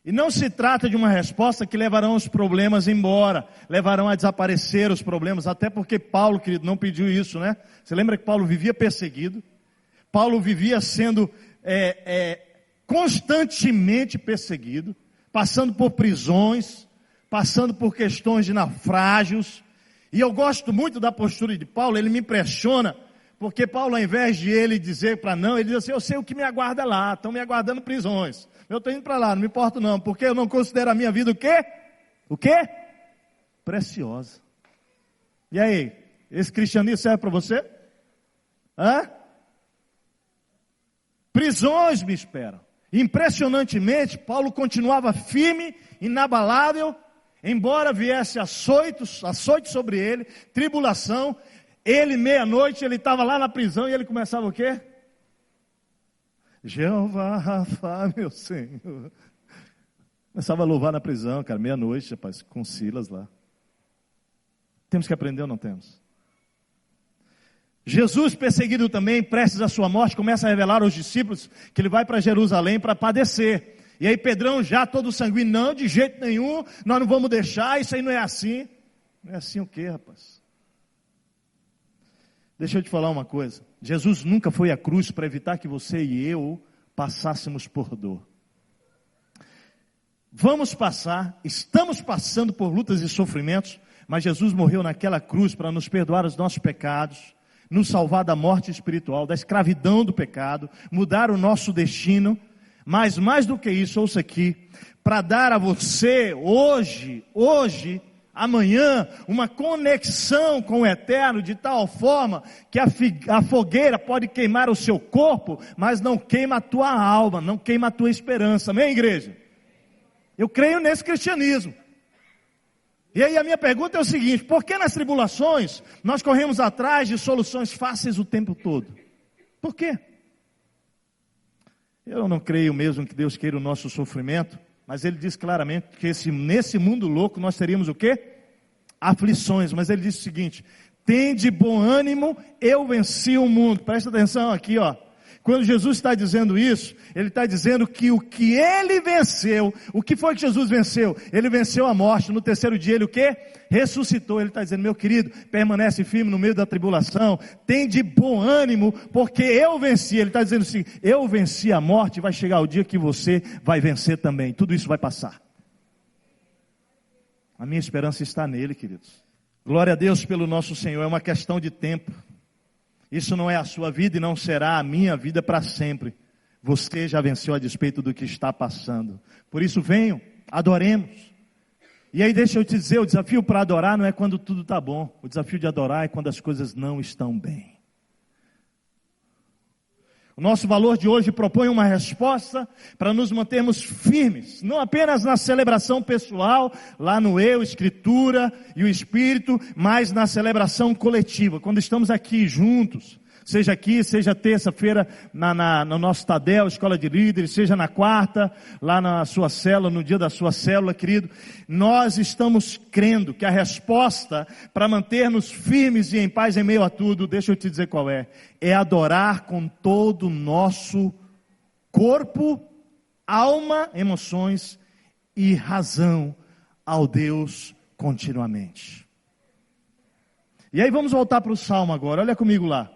E não se trata de uma resposta que levarão os problemas embora, levarão a desaparecer os problemas, até porque Paulo, querido, não pediu isso, né? Você lembra que Paulo vivia perseguido? Paulo vivia sendo constantemente perseguido, passando por prisões, passando por questões de naufrágios. E eu gosto muito da postura de Paulo, ele me impressiona, porque Paulo, ao invés de ele dizer para não, ele diz assim: eu sei o que me aguarda lá, estão me aguardando prisões. Eu estou indo para lá, não me importo não, porque eu não considero a minha vida o quê? O quê? Preciosa. E aí, esse cristianismo serve para você? Hã? Prisões me esperam. Impressionantemente, Paulo continuava firme, inabalável, embora viesse açoites sobre ele, tribulação. Ele, meia-noite, ele estava lá na prisão e ele começava o quê? Jeová Rafa, meu Senhor. Começava a louvar na prisão, cara, meia-noite, rapaz, com Silas lá. Temos que aprender ou não temos? Jesus, perseguido também, prestes à sua morte, começa a revelar aos discípulos que ele vai para Jerusalém para padecer. E aí Pedrão, já todo sanguíneo: não, de jeito nenhum, nós não vamos deixar, isso aí não é assim. Não é assim o quê, rapaz? Deixa eu te falar uma coisa. Jesus nunca foi à cruz para evitar que você e eu passássemos por dor. Vamos passar, estamos passando por lutas e sofrimentos, mas Jesus morreu naquela cruz para nos perdoar os nossos pecados, nos salvar da morte espiritual, da escravidão do pecado, mudar o nosso destino. Mas mais do que isso, ouça aqui, para dar a você hoje, amanhã, uma conexão com o eterno, de tal forma que a fogueira pode queimar o seu corpo, mas não queima a tua alma, não queima a tua esperança. Amém, igreja? Eu creio nesse cristianismo. E aí a minha pergunta é o seguinte: por que nas tribulações nós corremos atrás de soluções fáceis o tempo todo? Por quê? Eu não creio mesmo que Deus queira o nosso sofrimento, mas Ele diz claramente que nesse mundo louco nós teríamos o quê? Aflições. Mas Ele diz o seguinte: tende bom ânimo, eu venci o mundo. Presta atenção aqui, ó. Quando Jesus está dizendo isso, Ele está dizendo que o que Ele venceu, o que foi que Jesus venceu? Ele venceu a morte. No terceiro dia Ele o quê? Ressuscitou. Ele está dizendo: meu querido, permanece firme no meio da tribulação, tem de bom ânimo, porque eu venci. Ele está dizendo assim: eu venci a morte, vai chegar o dia que você vai vencer também. Tudo isso vai passar. A minha esperança está nele, queridos. Glória a Deus pelo nosso Senhor. É uma questão de tempo. Isso não é a sua vida e não será a minha vida para sempre. Você já venceu a despeito do que está passando. Por isso venham, adoremos. E aí deixa eu te dizer, o desafio para adorar não é quando tudo está bom. O desafio de adorar é quando as coisas não estão bem. O nosso valor de hoje propõe uma resposta para nos mantermos firmes, não apenas na celebração pessoal, lá no eu, escritura e o espírito, mas na celebração coletiva, quando estamos aqui juntos, seja aqui, seja terça-feira no nosso Tadel, escola de líderes, seja na quarta, lá na sua célula, no dia da sua célula, querido, nós estamos crendo que a resposta para manter-nos firmes e em paz em meio a tudo, deixa eu te dizer qual é adorar com todo o nosso corpo, alma, emoções e razão ao Deus continuamente. E aí vamos voltar para o Salmo agora, olha comigo lá.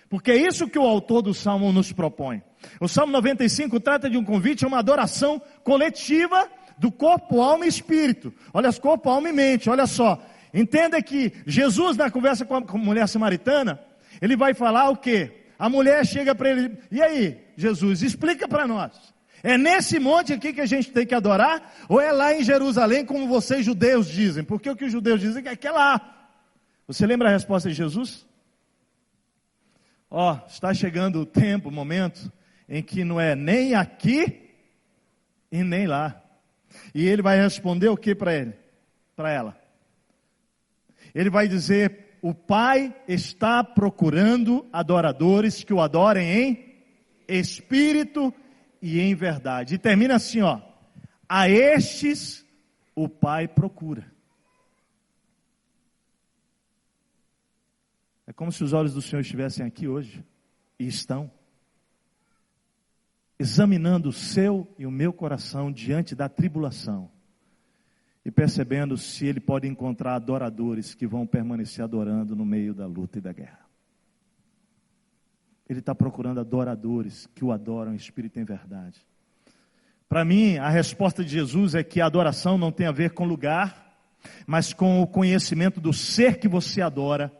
Porque é isso que o autor do Salmo nos propõe. O Salmo 95 trata de um convite a uma adoração coletiva do corpo, alma e espírito. Olha, corpo, alma e mente, olha só. Entenda que Jesus, na conversa com a mulher samaritana, Ele vai falar o quê? A mulher chega para ele, e aí, Jesus, explica para nós. É nesse monte aqui que a gente tem que adorar? Ou é lá em Jerusalém, como vocês judeus dizem? Porque o que os judeus dizem é que é lá. Você lembra a resposta de Jesus? Está chegando o tempo, o momento, em que não é nem aqui e nem lá. E ele vai responder o que para ela? Ele vai dizer: o Pai está procurando adoradores que o adorem em espírito e em verdade. E termina assim, a estes o Pai procura. É como se os olhos do Senhor estivessem aqui hoje, e estão, examinando o seu e o meu coração diante da tribulação, e percebendo se Ele pode encontrar adoradores que vão permanecer adorando no meio da luta e da guerra. Ele está procurando adoradores que o adoram em espírito e em verdade. Para mim, a resposta de Jesus é que a adoração não tem a ver com lugar, mas com o conhecimento do ser que você adora,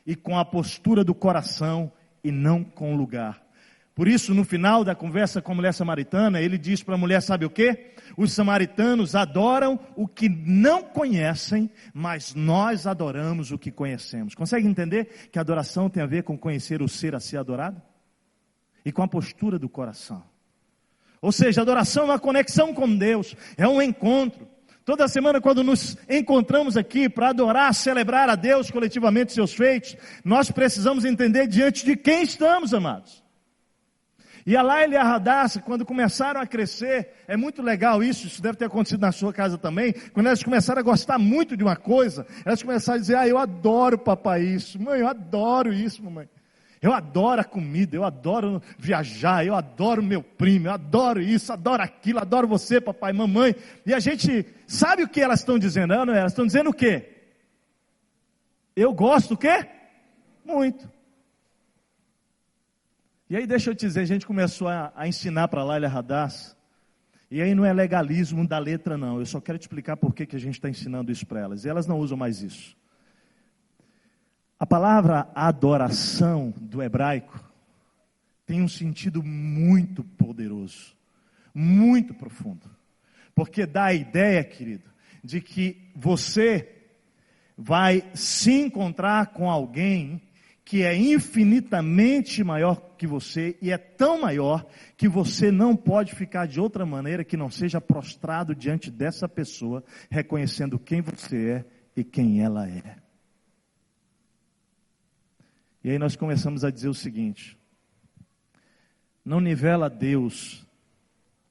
e com a postura do coração, e não com o lugar. Por isso, no final da conversa com a mulher samaritana, ele diz para a mulher, sabe o quê? Os samaritanos adoram o que não conhecem, mas nós adoramos o que conhecemos. Consegue entender que a adoração tem a ver com conhecer o ser a ser adorado? E com a postura do coração. Ou seja, a adoração é uma conexão com Deus, é um encontro. Toda semana, quando nos encontramos aqui para adorar, celebrar a Deus coletivamente seus feitos, nós precisamos entender diante de quem estamos, amados. E a Laila e a Radassa, quando começaram a crescer, é muito legal isso deve ter acontecido na sua casa também, quando elas começaram a gostar muito de uma coisa, elas começaram a dizer, eu adoro papai isso, mãe, eu adoro isso, mamãe. Eu adoro a comida, eu adoro viajar, eu adoro meu primo, eu adoro isso, adoro aquilo, adoro você, papai, mamãe. E a gente sabe o que elas estão dizendo, não é? Elas estão dizendo o quê? Eu gosto o quê? Muito. E aí deixa eu te dizer, a gente começou a ensinar para Laila Radassa, e aí não é legalismo da letra não, eu só quero te explicar por que a gente está ensinando isso para elas, e elas não usam mais isso. A palavra adoração do hebraico tem um sentido muito poderoso, muito profundo, porque dá a ideia, querido, de que você vai se encontrar com alguém que é infinitamente maior que você, e é tão maior que você não pode ficar de outra maneira que não seja prostrado diante dessa pessoa, reconhecendo quem você é e quem ela é. E aí nós começamos a dizer o seguinte: não nivela Deus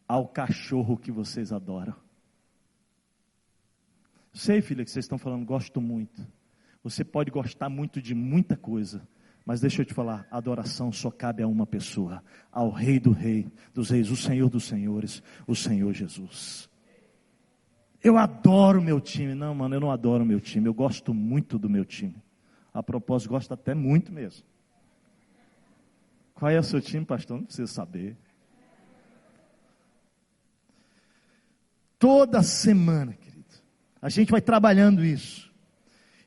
ao cachorro que vocês adoram. Sei, filha, que vocês estão falando, gosto muito. Você pode gostar muito de muita coisa, mas deixa eu te falar, a adoração só cabe a uma pessoa, ao Rei dos Reis, o Senhor dos Senhores, o Senhor Jesus. Eu adoro meu time. Não, mano, eu não adoro meu time, eu gosto muito do meu time. A propósito, gosto até muito mesmo. Qual é o seu time, pastor? Não precisa saber. Toda semana, querido, a gente vai trabalhando isso.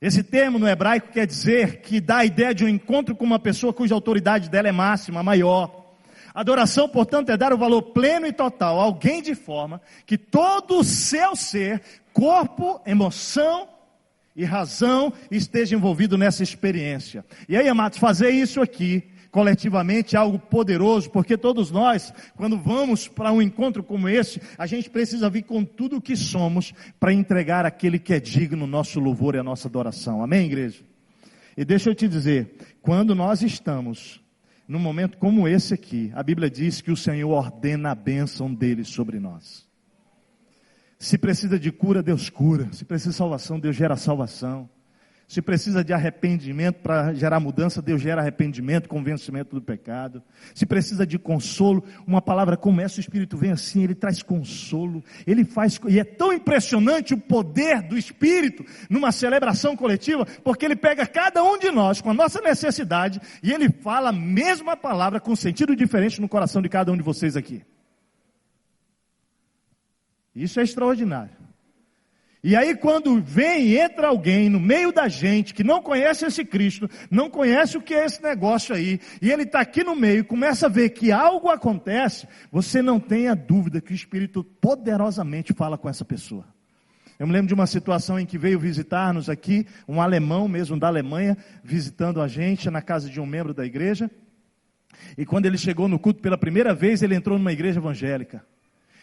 Esse termo no hebraico quer dizer que dá a ideia de um encontro com uma pessoa cuja autoridade dela é máxima, maior. Adoração, portanto, é dar o valor pleno e total a alguém de forma que todo o seu ser, corpo, emoção e razão esteja envolvido nessa experiência. E aí, amados, fazer isso aqui coletivamente é algo poderoso, porque todos nós, quando vamos para um encontro como esse, a gente precisa vir com tudo o que somos para entregar aquele que é digno, nosso louvor e a nossa adoração. Amém, igreja? E deixa eu te dizer, quando nós estamos num momento como esse aqui, a Bíblia diz que o Senhor ordena a bênção dele sobre nós. Se precisa de cura, Deus cura. Se precisa de salvação, Deus gera salvação. Se precisa de arrependimento para gerar mudança, Deus gera arrependimento, convencimento do pecado. Se precisa de consolo, uma palavra como essa, o Espírito vem assim, ele traz consolo. Ele faz, e é tão impressionante o poder do Espírito numa celebração coletiva, porque ele pega cada um de nós com a nossa necessidade e ele fala a mesma palavra com sentido diferente no coração de cada um de vocês aqui. Isso é extraordinário. E aí quando entra alguém no meio da gente que não conhece esse Cristo, não conhece o que é esse negócio aí, e ele está aqui no meio, começa a ver que algo acontece, você não tenha dúvida que o Espírito poderosamente fala com essa pessoa. Eu me lembro de uma situação em que veio visitar-nos aqui, um alemão mesmo da Alemanha, visitando a gente na casa de um membro da igreja, e quando ele chegou no culto pela primeira vez, ele entrou numa igreja evangélica,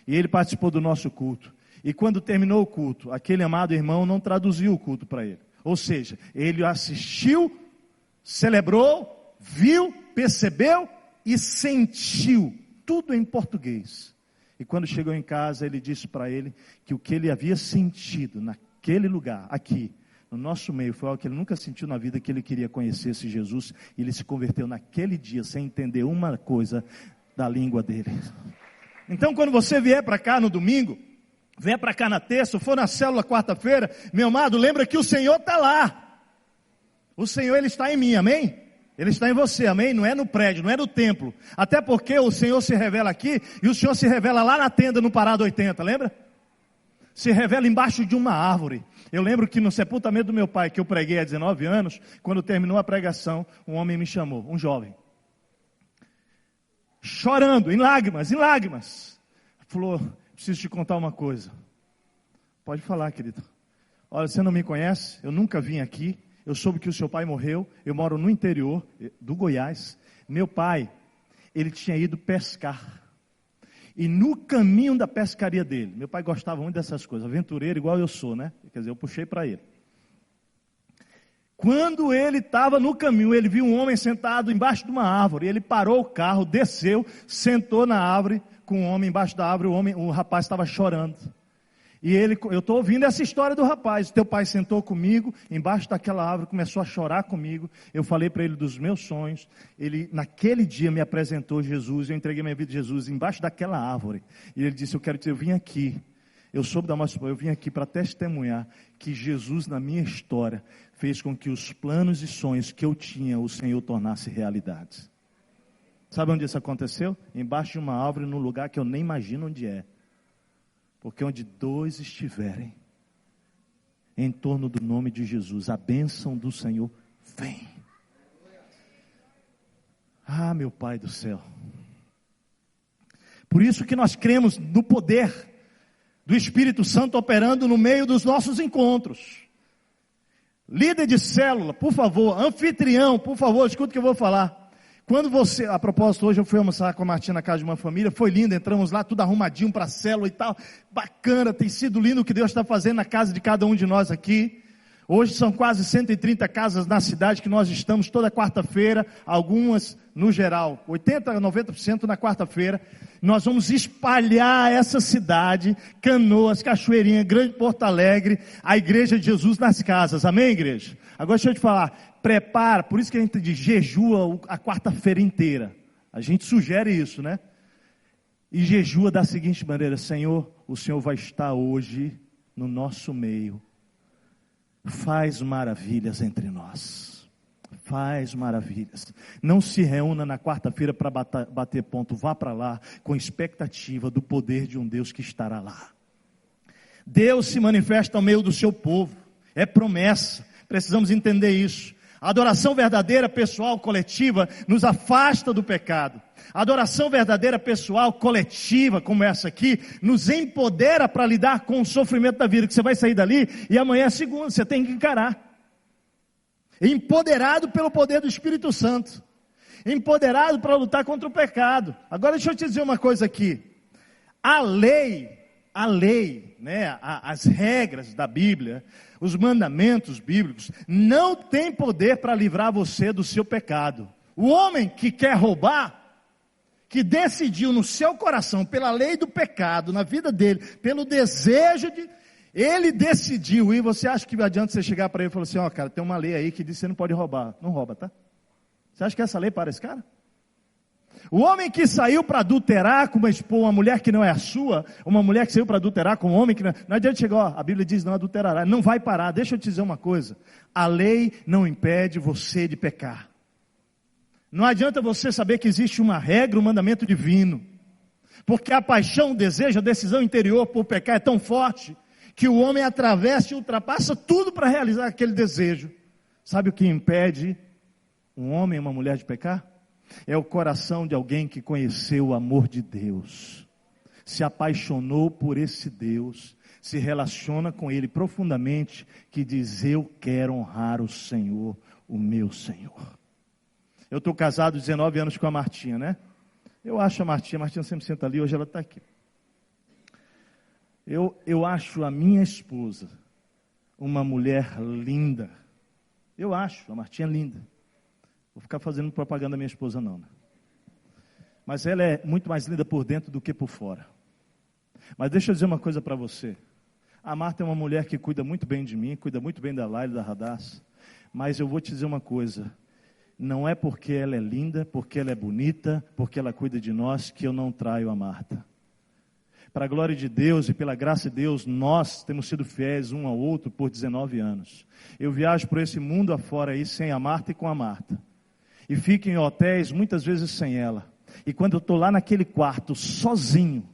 e ele participou do nosso culto. E quando terminou o culto, aquele amado irmão não traduziu o culto para ele. Ou seja, ele assistiu, celebrou, viu, percebeu e sentiu. Tudo em português. E quando chegou em casa, ele disse para ele que o que ele havia sentido naquele lugar, aqui, no nosso meio, foi algo que ele nunca sentiu na vida, que ele queria conhecer esse Jesus. E ele se converteu naquele dia, sem entender uma coisa da língua dele. Então, quando você vier para cá no domingo, venha para cá na terça, for na célula quarta-feira, meu amado, lembra que o Senhor está lá. O Senhor, Ele está em mim, amém? Ele está em você, amém? Não é no prédio, não é no templo. Até porque o Senhor se revela aqui, e o Senhor se revela lá na tenda, no Parada 80, lembra? Se revela embaixo de uma árvore. Eu lembro que no sepultamento do meu pai, que eu preguei há 19 anos, quando terminou a pregação, um homem me chamou, um jovem. Chorando, em lágrimas. Falou: preciso te contar uma coisa. Pode falar, querido. Olha, você não me conhece, eu nunca vim aqui, eu soube que o seu pai morreu, eu moro no interior do Goiás. Meu pai, ele tinha ido pescar. E no caminho da pescaria dele, meu pai gostava muito dessas coisas, aventureiro igual eu sou, né? Quer dizer, eu puxei para ele. Quando ele estava no caminho, ele viu um homem sentado embaixo de uma árvore. Ele parou o carro, desceu, sentou na árvore, com o homem embaixo da árvore. O rapaz estava chorando. E eu estou ouvindo essa história do rapaz. Teu pai sentou comigo, embaixo daquela árvore, começou a chorar comigo. Eu falei para ele dos meus sonhos. Ele, naquele dia, me apresentou Jesus. Eu entreguei minha vida a Jesus embaixo daquela árvore. E ele disse: eu vim aqui. Eu soube da nossa, eu vim aqui para testemunhar que Jesus, na minha história, fez com que os planos e sonhos que eu tinha, o Senhor tornasse realidade. Sabe onde isso aconteceu? Embaixo de uma árvore, num lugar que eu nem imagino onde é. Porque onde dois estiverem, em torno do nome de Jesus, a bênção do Senhor vem. Ah, meu Pai do céu. Por isso que nós cremos no poder do Espírito Santo operando no meio dos nossos encontros. Líder de célula, por favor, anfitrião, por favor, escuta o que eu vou falar. Quando você, a propósito, hoje eu fui almoçar com a Martina na casa de uma família, foi lindo, entramos lá, tudo arrumadinho para a célula e tal, bacana, tem sido lindo o que Deus está fazendo na casa de cada um de nós aqui. Hoje são quase 130 casas na cidade que nós estamos toda quarta-feira, algumas no geral, 80% a 90% na quarta-feira. Nós vamos espalhar essa cidade, Canoas, Cachoeirinha, Grande Porto Alegre, a Igreja de Jesus nas casas, amém, igreja? Agora deixa eu te falar, prepara, por isso que a gente diz, jejua a quarta-feira inteira, a gente sugere isso, né? E jejua da seguinte maneira: Senhor, o Senhor vai estar hoje no nosso meio, faz maravilhas entre nós, faz maravilhas. Não se reúna na quarta-feira para bater ponto, vá para lá com expectativa do poder de um Deus que estará lá. Deus se manifesta ao meio do seu povo, é promessa, precisamos entender isso. A adoração verdadeira, pessoal, coletiva, nos afasta do pecado. A adoração verdadeira, pessoal, coletiva, como essa aqui, nos empodera para lidar com o sofrimento da vida, que você vai sair dali e amanhã é segunda, você tem que encarar. Empoderado pelo poder do Espírito Santo. Empoderado para lutar contra o pecado. Agora deixa eu te dizer uma coisa aqui. A lei, né, as regras da Bíblia, os mandamentos bíblicos, não tem poder para livrar você do seu pecado. O homem que quer roubar, que decidiu no seu coração, pela lei do pecado, na vida dele, pelo desejo de... Ele decidiu, e você acha que adianta você chegar para ele e falar assim: ó, cara, tem uma lei aí que diz que você não pode roubar. Não rouba, tá? Você acha que essa lei para esse cara? O homem que saiu para adulterar com uma mulher que não é a sua, uma mulher que saiu para adulterar com um homem que não adianta chegar, ó, a Bíblia diz não adulterará, não vai parar. Deixa eu te dizer uma coisa, a lei não impede você de pecar. Não adianta você saber que existe uma regra, um mandamento divino, porque a paixão, o desejo, a decisão interior por pecar é tão forte, que o homem atravessa e ultrapassa tudo para realizar aquele desejo. Sabe o que impede um homem e uma mulher de pecar? É o coração de alguém que conheceu o amor de Deus, se apaixonou por esse Deus, se relaciona com Ele profundamente, que diz: eu quero honrar o Senhor, o meu Senhor. Eu estou casado 19 anos com a Martinha, né? Eu acho a Martinha sempre senta ali, hoje ela está aqui. Eu acho a minha esposa uma mulher linda. Eu acho a Martinha linda. Vou ficar fazendo propaganda da minha esposa não, né? Mas ela é muito mais linda por dentro do que por fora. Mas deixa eu dizer uma coisa para você. A Marta é uma mulher que cuida muito bem de mim, cuida muito bem da Laila e da Radassa. Mas eu vou te dizer uma coisa. Não é porque ela é linda, porque ela é bonita, porque ela cuida de nós, que eu não traio a Marta. Para a glória de Deus e pela graça de Deus, nós temos sido fiéis um ao outro por 19 anos. Eu viajo por esse mundo afora aí sem a Marta e com a Marta. E fico em hotéis muitas vezes sem ela. E quando eu estou lá naquele quarto, sozinho,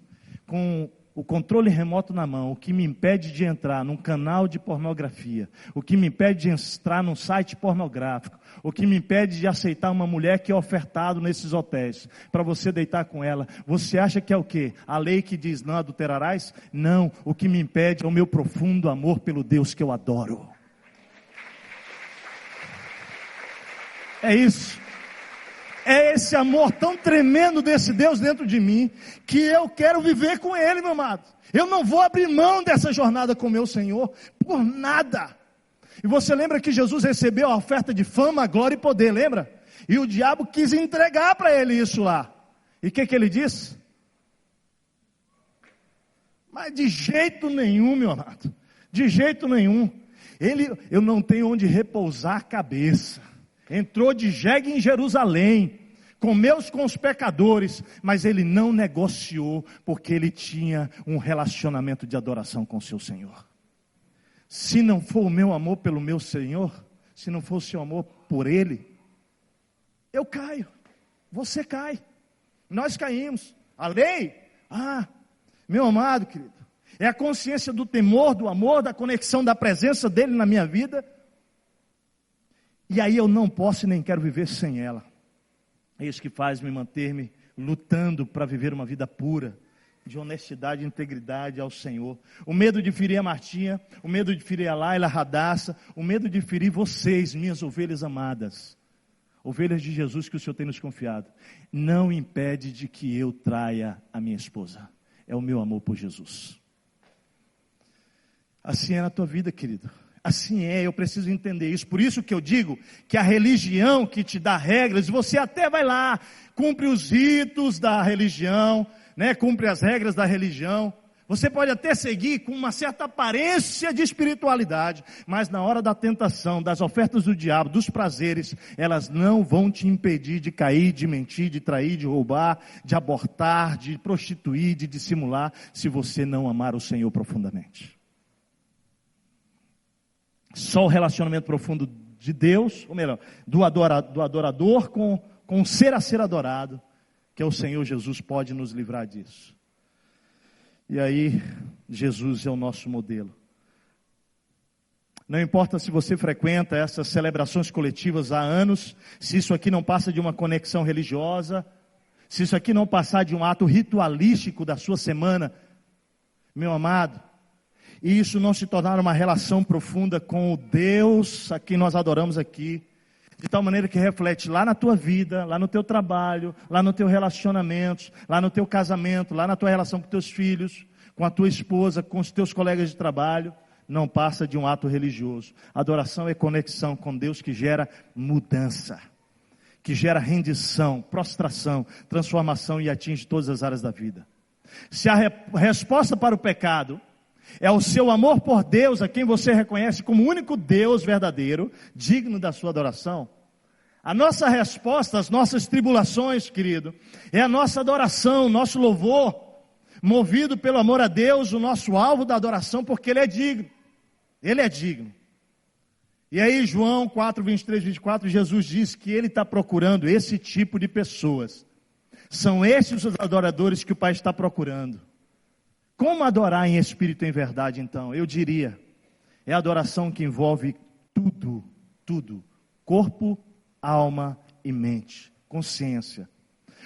com o controle remoto na mão, o que me impede de entrar num canal de pornografia, o que me impede de entrar num site pornográfico, o que me impede de aceitar uma mulher que é ofertado nesses hotéis, para você deitar com ela, você acha que é o quê? A lei que diz não adulterarás? Não, o que me impede é o meu profundo amor pelo Deus que eu adoro. É isso. É esse amor tão tremendo desse Deus dentro de mim, que eu quero viver com Ele, meu amado. Eu não vou abrir mão dessa jornada com o meu Senhor, por nada. E você lembra que Jesus recebeu a oferta de fama, glória e poder, lembra? E o diabo quis entregar para Ele isso lá. E o que Ele disse? Mas de jeito nenhum, meu amado. De jeito nenhum. Eu não tenho onde repousar a cabeça. Entrou de jegue em Jerusalém, comeu-se com os pecadores, mas ele não negociou, porque ele tinha um relacionamento de adoração com o seu Senhor. Se não for o meu amor pelo meu Senhor, se não for o seu amor por Ele, eu caio, você cai, nós caímos. A lei, meu amado querido, é a consciência do temor, do amor, da conexão da presença dEle na minha vida. E aí eu não posso e nem quero viver sem ela. É isso que faz me manter-me lutando para viver uma vida pura, de honestidade e integridade ao Senhor. O medo de ferir a Martinha, o medo de ferir a Laila, a Radassa, o medo de ferir vocês, minhas ovelhas amadas, ovelhas de Jesus que o Senhor tem nos confiado, não impede de que eu traia a minha esposa. É o meu amor por Jesus. Assim é na tua vida, querido. Assim é, eu preciso entender isso. Por isso que eu digo que a religião que te dá regras, você até vai lá, cumpre os ritos da religião, né? Cumpre as regras da religião. Você pode até seguir com uma certa aparência de espiritualidade, mas na hora da tentação, das ofertas do diabo, dos prazeres, elas não vão te impedir de cair, de mentir, de trair, de roubar, de abortar, de prostituir, de dissimular, se você não amar o Senhor profundamente. Só o relacionamento profundo de Deus, ou melhor, do adorador com o ser a ser adorado, que é o Senhor Jesus, pode nos livrar disso. E aí, Jesus é o nosso modelo. Não importa se você frequenta essas celebrações coletivas há anos, se isso aqui não passa de uma conexão religiosa, se isso aqui não passar de um ato ritualístico da sua semana, meu amado, e isso não se tornar uma relação profunda com o Deus a quem nós adoramos aqui, de tal maneira que reflete lá na tua vida, lá no teu trabalho, lá no teu relacionamento, lá no teu casamento, lá na tua relação com teus filhos, com a tua esposa, com os teus colegas de trabalho, não passa de um ato religioso. Adoração é conexão com Deus que gera mudança, que gera rendição, prostração, transformação e atinge todas as áreas da vida. Se a resposta para o pecado é o seu amor por Deus, a quem você reconhece como o único Deus verdadeiro, digno da sua adoração, a nossa resposta às nossas tribulações, querido, é a nossa adoração, o nosso louvor, movido pelo amor a Deus, o nosso alvo da adoração, porque Ele é digno. Ele é digno. E aí João 4, 23, 24, Jesus diz que Ele está procurando esse tipo de pessoas. São esses os adoradores que o Pai está procurando. Como adorar em espírito e em verdade, então? Eu diria, é a adoração que envolve tudo, corpo, alma e mente, consciência.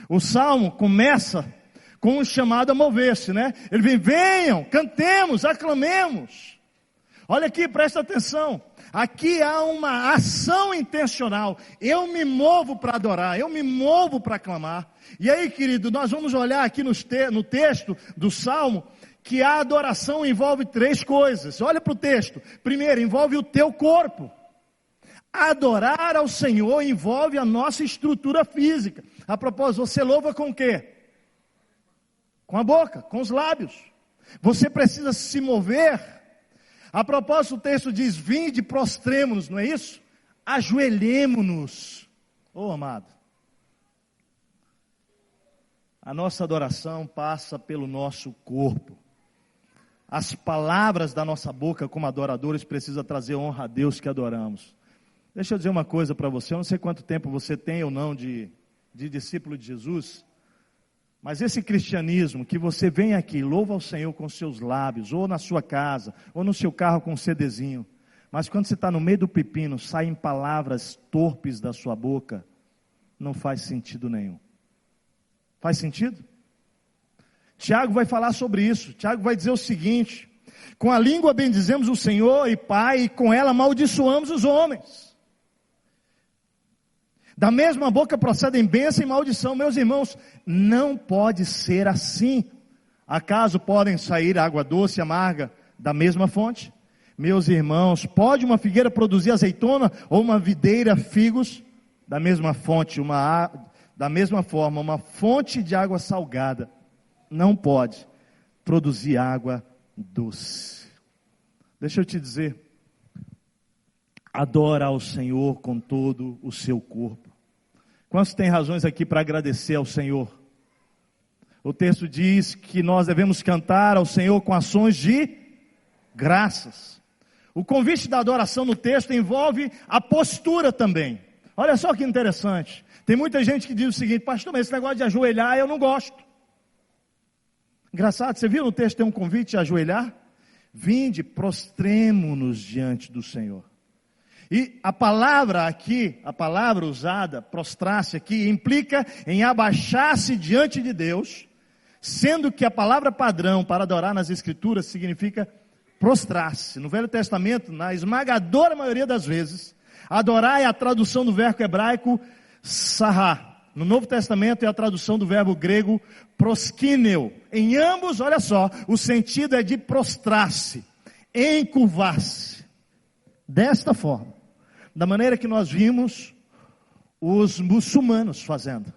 O Salmo começa com um chamado a mover-se, né? Ele vem, venham, cantemos, aclamemos. Olha aqui, presta atenção. Aqui há uma ação intencional. Eu me movo para adorar, eu me movo para aclamar. E aí, querido, nós vamos olhar aqui no texto do Salmo, que a adoração envolve 3 coisas. Olha para o texto. Primeiro, envolve o teu corpo. Adorar ao Senhor envolve a nossa estrutura física. A propósito, você louva com o quê? Com a boca, com os lábios. Você precisa se mover. A propósito, o texto diz, vinde, prostremo-nos, não é isso? Ajoelhemo-nos. Oh, amado. A nossa adoração passa pelo nosso corpo. As palavras da nossa boca como adoradores precisam trazer honra a Deus que adoramos. Deixa eu dizer uma coisa para você, eu não sei quanto tempo você tem ou não de discípulo de Jesus, mas esse cristianismo que você vem aqui, louva ao Senhor com seus lábios, ou na sua casa, ou no seu carro com um CDzinho, mas quando você está no meio do pepino, saem palavras torpes da sua boca, não faz sentido nenhum. Faz sentido? Tiago vai falar sobre isso. Tiago vai dizer o seguinte: com a língua bendizemos o Senhor e Pai, e com ela amaldiçoamos os homens. Da mesma boca procedem bênção e maldição. Meus irmãos, não pode ser assim. Acaso podem sair água doce e amarga da mesma fonte? Meus irmãos, pode uma figueira produzir azeitona ou uma videira figos? Da mesma fonte, da mesma forma, uma fonte de água salgada não pode produzir água doce. Deixa eu te dizer, adora ao Senhor com todo o seu corpo. Quantos tem razões aqui para agradecer ao Senhor? O texto diz que nós devemos cantar ao Senhor com ações de graças. O convite da adoração no texto envolve a postura também. Olha só que interessante. Tem muita gente que diz o seguinte: pastor, mas esse negócio de ajoelhar eu não gosto. Engraçado, você viu no texto tem um convite a ajoelhar? Vinde, prostremo-nos diante do Senhor. E a palavra aqui, a palavra usada, prostrar-se aqui, implica em abaixar-se diante de Deus, sendo que a palavra padrão para adorar nas Escrituras significa prostrar-se. No Velho Testamento, na esmagadora maioria das vezes, adorar é a tradução do verbo hebraico sará. No Novo Testamento é a tradução do verbo grego proskineo. Em ambos, olha só, o sentido é de prostrar-se, encurvar-se. Desta forma, da maneira que nós vimos os muçulmanos fazendo.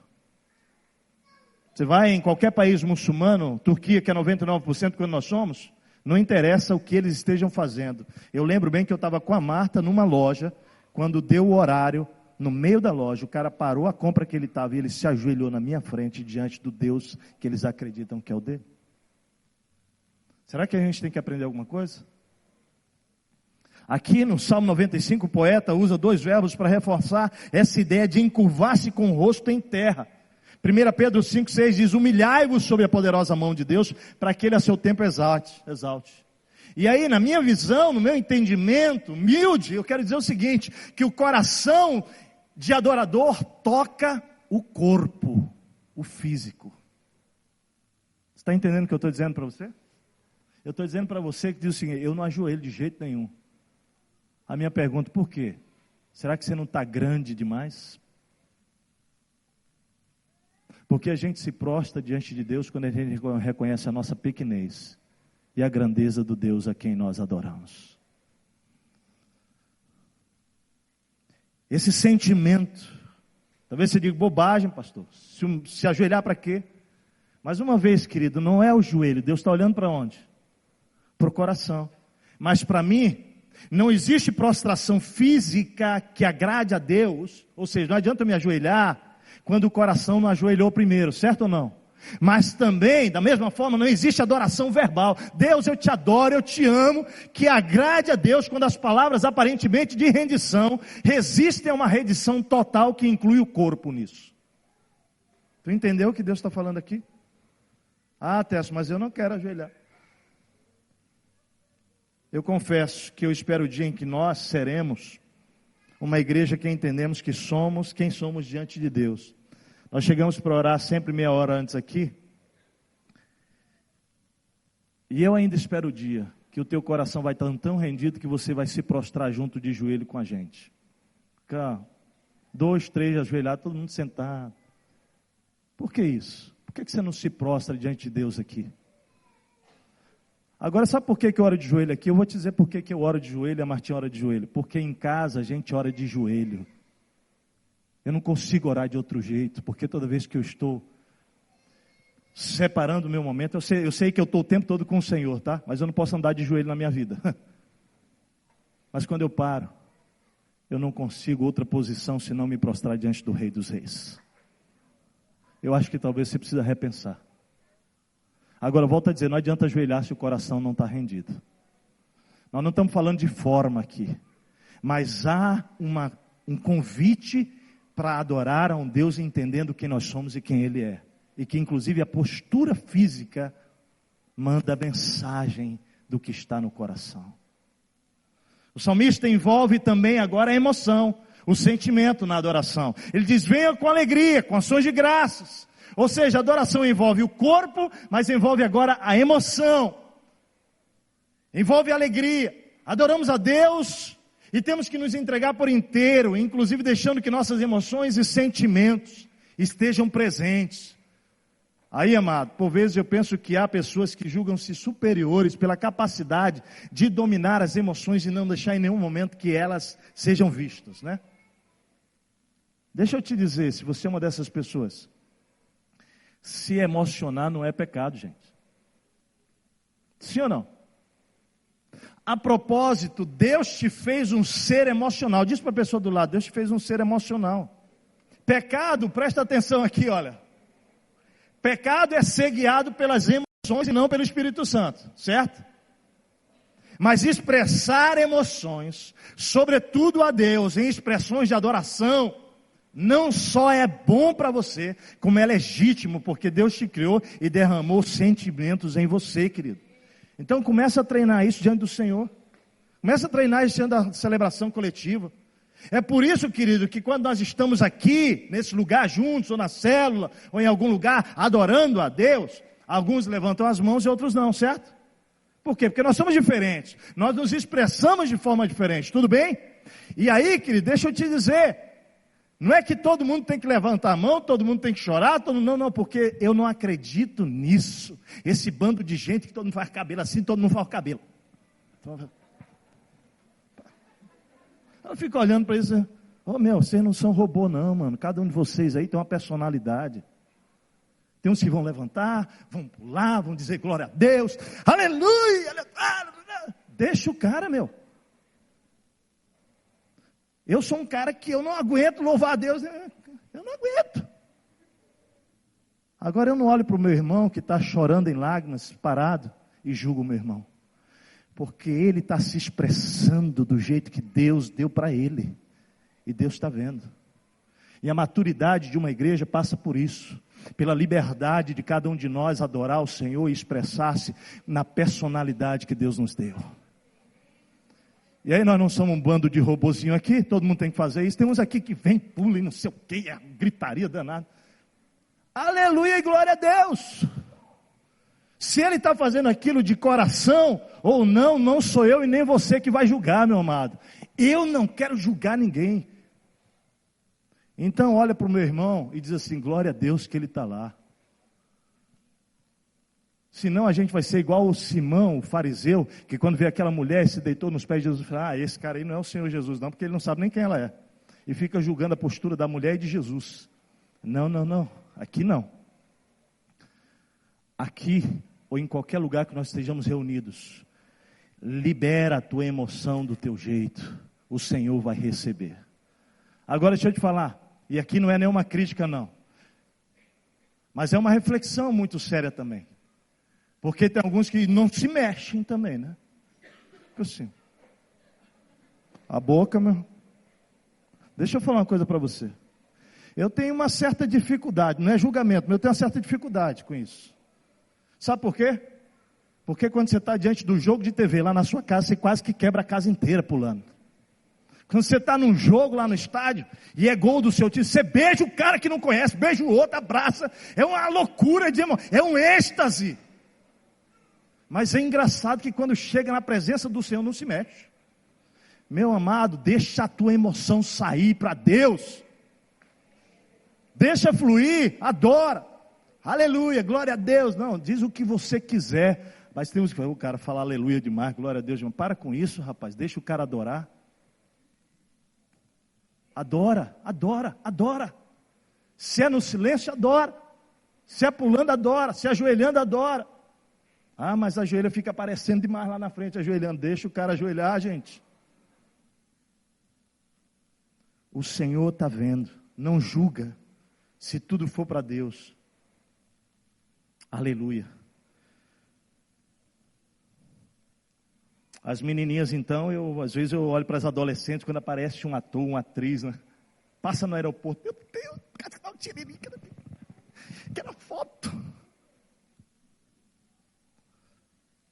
Você vai em qualquer país muçulmano, Turquia que é 99% quando nós somos, não interessa o que eles estejam fazendo. Eu lembro bem que eu estava com a Marta numa loja, quando deu o horário, no meio da loja, o cara parou a compra que ele estava e ele se ajoelhou na minha frente diante do Deus que eles acreditam que é o dele. Será que a gente tem que aprender alguma coisa? Aqui no Salmo 95, o poeta usa 2 verbos para reforçar essa ideia de encurvar-se com o rosto em terra. 1 Pedro 5,6 diz, humilhai-vos sob a poderosa mão de Deus, para que ele a seu tempo exalte. E aí, na minha visão, no meu entendimento, humilde, eu quero dizer o seguinte, que o coração de adorador toca o corpo, o físico. Você está entendendo o que eu estou dizendo para você? Eu estou dizendo para você que diz o seguinte, eu não ajoelho de jeito nenhum. A minha pergunta, por quê? Será que você não está grande demais? Porque a gente se prostra diante de Deus quando a gente reconhece a nossa pequenez e a grandeza do Deus a quem nós adoramos. Esse sentimento, talvez você diga, bobagem, pastor, se ajoelhar para quê? Mas uma vez, querido, não é o joelho, Deus está olhando para onde? Para o coração. Mas para mim, não existe prostração física que agrade a Deus, ou seja, não adianta eu me ajoelhar quando o coração não ajoelhou primeiro, certo ou não? Mas também, da mesma forma, não existe adoração verbal. Deus, eu te adoro, eu te amo, que agrade a Deus quando as palavras aparentemente de rendição resistem a uma rendição total que inclui o corpo nisso. Tu entendeu o que Deus está falando aqui? Ah, Tess, mas eu não quero ajoelhar. Eu confesso que eu espero o dia em que nós seremos uma igreja que entendemos que somos quem somos diante de Deus. Nós chegamos para orar sempre meia hora antes aqui. E eu ainda espero o dia que o teu coração vai estar tão rendido que você vai se prostrar junto de joelho com a gente. Cá, 2, 3 ajoelhados, todo mundo sentado. Por que isso? Por que você não se prostra diante de Deus aqui? Agora, sabe por que eu oro de joelho aqui? Eu vou te dizer por que eu oro de joelho e a Martinha ora de joelho. Porque em casa a gente ora de joelho. Eu não consigo orar de outro jeito, porque toda vez que eu estou separando o meu momento, eu sei que eu estou o tempo todo com o Senhor, tá? Mas eu não posso andar de joelho na minha vida. Mas quando eu paro, eu não consigo outra posição senão me prostrar diante do Rei dos Reis. Eu acho que talvez você precisa repensar. Agora, volto a dizer, não adianta ajoelhar se o coração não está rendido. Nós não estamos falando de forma aqui, mas há um convite para adorar a um Deus entendendo quem nós somos e quem Ele é. E que inclusive a postura física manda a mensagem do que está no coração. O salmista envolve também agora a emoção, o sentimento na adoração. Ele diz, venha com alegria, com ações de graças. Ou seja, a adoração envolve o corpo, mas envolve agora a emoção. Envolve a alegria. Adoramos a Deus e temos que nos entregar por inteiro, inclusive deixando que nossas emoções e sentimentos estejam presentes. Aí, amado, por vezes eu penso que há pessoas que julgam-se superiores pela capacidade de dominar as emoções e não deixar em nenhum momento que elas sejam vistas, né? Deixa eu te dizer, se você é uma dessas pessoas, se emocionar não é pecado, gente. Sim ou não? A propósito, Deus te fez um ser emocional. Diz para a pessoa do lado, Deus te fez um ser emocional. Pecado, presta atenção aqui, olha. Pecado é ser guiado pelas emoções e não pelo Espírito Santo, certo? Mas expressar emoções, sobretudo a Deus, em expressões de adoração, não só é bom para você, como é legítimo, porque Deus te criou e derramou sentimentos em você, querido. Então começa a treinar isso diante do Senhor. Começa a treinar isso diante da celebração coletiva. É por isso, querido, que quando nós estamos aqui, nesse lugar juntos, ou na célula, ou em algum lugar, adorando a Deus, alguns levantam as mãos e outros não, certo? Por quê? Porque nós somos diferentes. Nós nos expressamos de forma diferente, tudo bem? E aí, querido, deixa eu te dizer, não é que todo mundo tem que levantar a mão, todo mundo tem que chorar, não, porque eu não acredito nisso. Esse bando de gente que todo mundo faz cabelo assim, todo mundo faz o cabelo. Eu fico olhando para isso, vocês não são robô não, mano. Cada um de vocês aí tem uma personalidade. Tem uns que vão levantar, vão pular, vão dizer glória a Deus, aleluia, deixa o cara, meu. Eu sou um cara que eu não aguento louvar a Deus, eu não aguento. Agora eu não olho para o meu irmão que está chorando em lágrimas, parado, e julgo o meu irmão. Porque ele está se expressando do jeito que Deus deu para ele. E Deus está vendo. E a maturidade de uma igreja passa por isso. Pela liberdade de cada um de nós adorar o Senhor e expressar-se na personalidade que Deus nos deu. E aí nós não somos um bando de robozinho aqui, todo mundo tem que fazer isso. Tem uns aqui que vem, pula e não sei o que, é gritaria danada. Aleluia e glória a Deus. Se ele está fazendo aquilo de coração ou não, não sou eu e nem você que vai julgar, meu amado. Eu não quero julgar ninguém. Então olha para o meu irmão e diz assim, glória a Deus que ele está lá. Senão a gente vai ser igual o Simão, o fariseu, que quando vê aquela mulher se deitou nos pés de Jesus, fala, esse cara aí não é o Senhor Jesus não, porque ele não sabe nem quem ela é. E fica julgando a postura da mulher e de Jesus. Não, aqui não. Aqui, ou em qualquer lugar que nós estejamos reunidos, libera a tua emoção do teu jeito, o Senhor vai receber. Agora deixa eu te falar, e aqui não é nenhuma crítica não, mas é uma reflexão muito séria também. Porque tem alguns que não se mexem também, né? Assim. A boca, meu. Deixa eu falar uma coisa para você. Eu tenho uma certa dificuldade, não é julgamento, mas eu tenho uma certa dificuldade com isso. Sabe por quê? Porque quando você está diante do jogo de TV lá na sua casa, você quase que quebra a casa inteira pulando. Quando você está num jogo lá no estádio, e é gol do seu time, você beija o cara que não conhece, beija o outro, abraça, é uma loucura de emoção, é um êxtase. Mas é engraçado que quando chega na presença do Senhor não se mexe. Meu amado, deixa a tua emoção sair para Deus. Deixa fluir, adora. Aleluia, glória a Deus. Não, diz o que você quiser. Mas temos que o cara falar aleluia demais, glória a Deus. Para com isso, rapaz, deixa o cara adorar. Adora, adora, adora. Se é no silêncio, adora. Se é pulando, adora. Se é ajoelhando, adora. Ah, mas a joelha fica aparecendo demais lá na frente, ajoelhando. Deixa o cara ajoelhar, gente. O Senhor está vendo. Não julga. Se tudo for para Deus. Aleluia. As menininhas, então, às vezes eu olho para as adolescentes, quando aparece um ator, uma atriz, né? Passa no aeroporto, meu Deus, cadê o tiririca? Quero foto.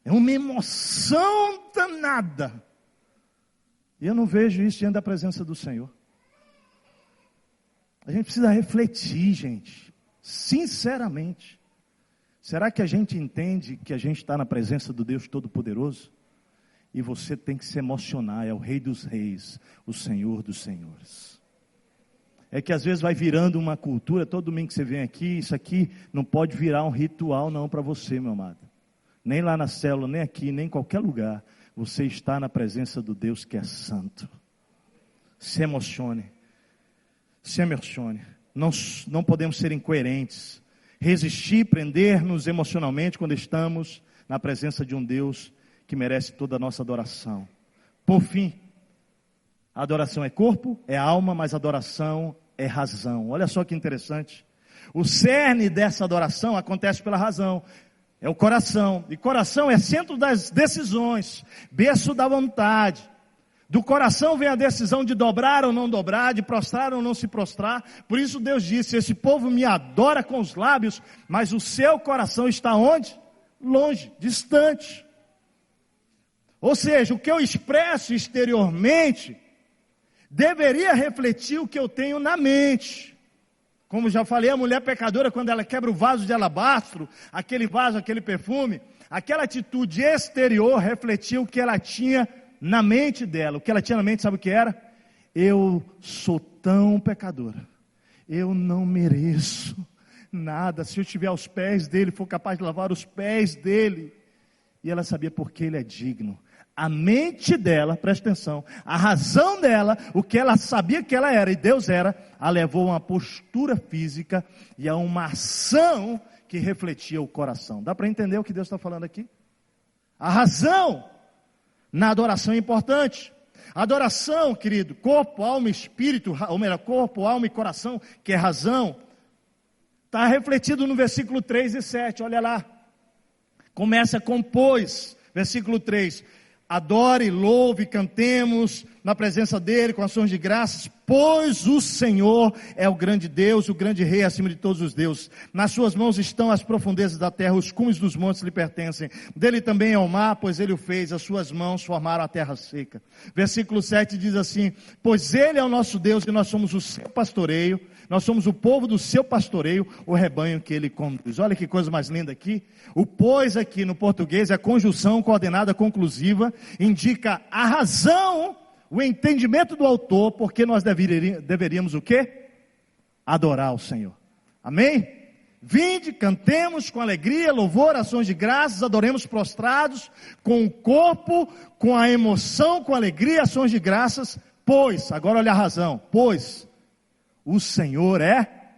É uma emoção danada. E eu não vejo isso diante da presença do Senhor. A gente precisa refletir, gente, sinceramente. Será que a gente entende que a gente está na presença do Deus Todo-Poderoso? E você tem que se emocionar, é o Rei dos Reis, o Senhor dos Senhores. É que às vezes vai virando uma cultura, todo domingo que você vem aqui, isso aqui não pode virar um ritual não para você, meu amado. Nem lá na célula, nem aqui, nem em qualquer lugar. Você está na presença do Deus que é santo. Se emocione. Se emocione. Não podemos ser incoerentes. Resistir, prender-nos emocionalmente quando estamos na presença de um Deus que merece toda a nossa adoração. Por fim, a adoração é corpo, é alma, mas a adoração é razão. Olha só que interessante. O cerne dessa adoração acontece pela razão. É o coração. E coração é centro das decisões, berço da vontade. Do coração vem a decisão de dobrar ou não dobrar, de prostrar ou não se prostrar. Por isso Deus disse, esse povo me adora com os lábios, mas o seu coração está onde? Longe, distante. Ou seja, o que eu expresso exteriormente deveria refletir o que eu tenho na mente. Como já falei, a mulher pecadora, quando ela quebra o vaso de alabastro, aquele vaso, aquele perfume, aquela atitude exterior refletiu o que ela tinha na mente dela. O que ela tinha na mente, sabe o que era? Eu sou tão pecadora, eu não mereço nada. Se eu estiver aos pés dele, for capaz de lavar os pés dele. E ela sabia porque ele é digno. A mente dela, presta atenção, a razão dela, o que ela sabia que ela era e Deus era, a levou a uma postura física e a uma ação que refletia o coração. Dá para entender o que Deus está falando aqui? A razão na adoração é importante. Adoração, querido, corpo, alma e espírito, ou melhor, corpo, alma e coração, que é razão, está refletido no versículo 3 e 7, olha lá. Começa com pois, versículo 3. Adore, louve, cantemos na presença dele com ações de graças, pois o Senhor é o grande Deus, o grande Rei acima de todos os deuses. Nas suas mãos estão as profundezas da terra, os cumes dos montes lhe pertencem. Dele também é o mar, pois ele o fez, as suas mãos formaram a terra seca. Versículo 7 diz assim, pois ele é o nosso Deus e nós somos o seu pastoreio, nós somos o povo do seu pastoreio, o rebanho que ele conduz. Olha que coisa mais linda aqui. O pois aqui no português é conjunção coordenada conclusiva, indica a razão, o entendimento do autor, porque nós deveríamos o quê? Adorar o Senhor. Amém? Vinde, cantemos com alegria, louvor, ações de graças, adoremos prostrados, com o corpo, com a emoção, com alegria, ações de graças, pois, agora olha a razão, pois o Senhor é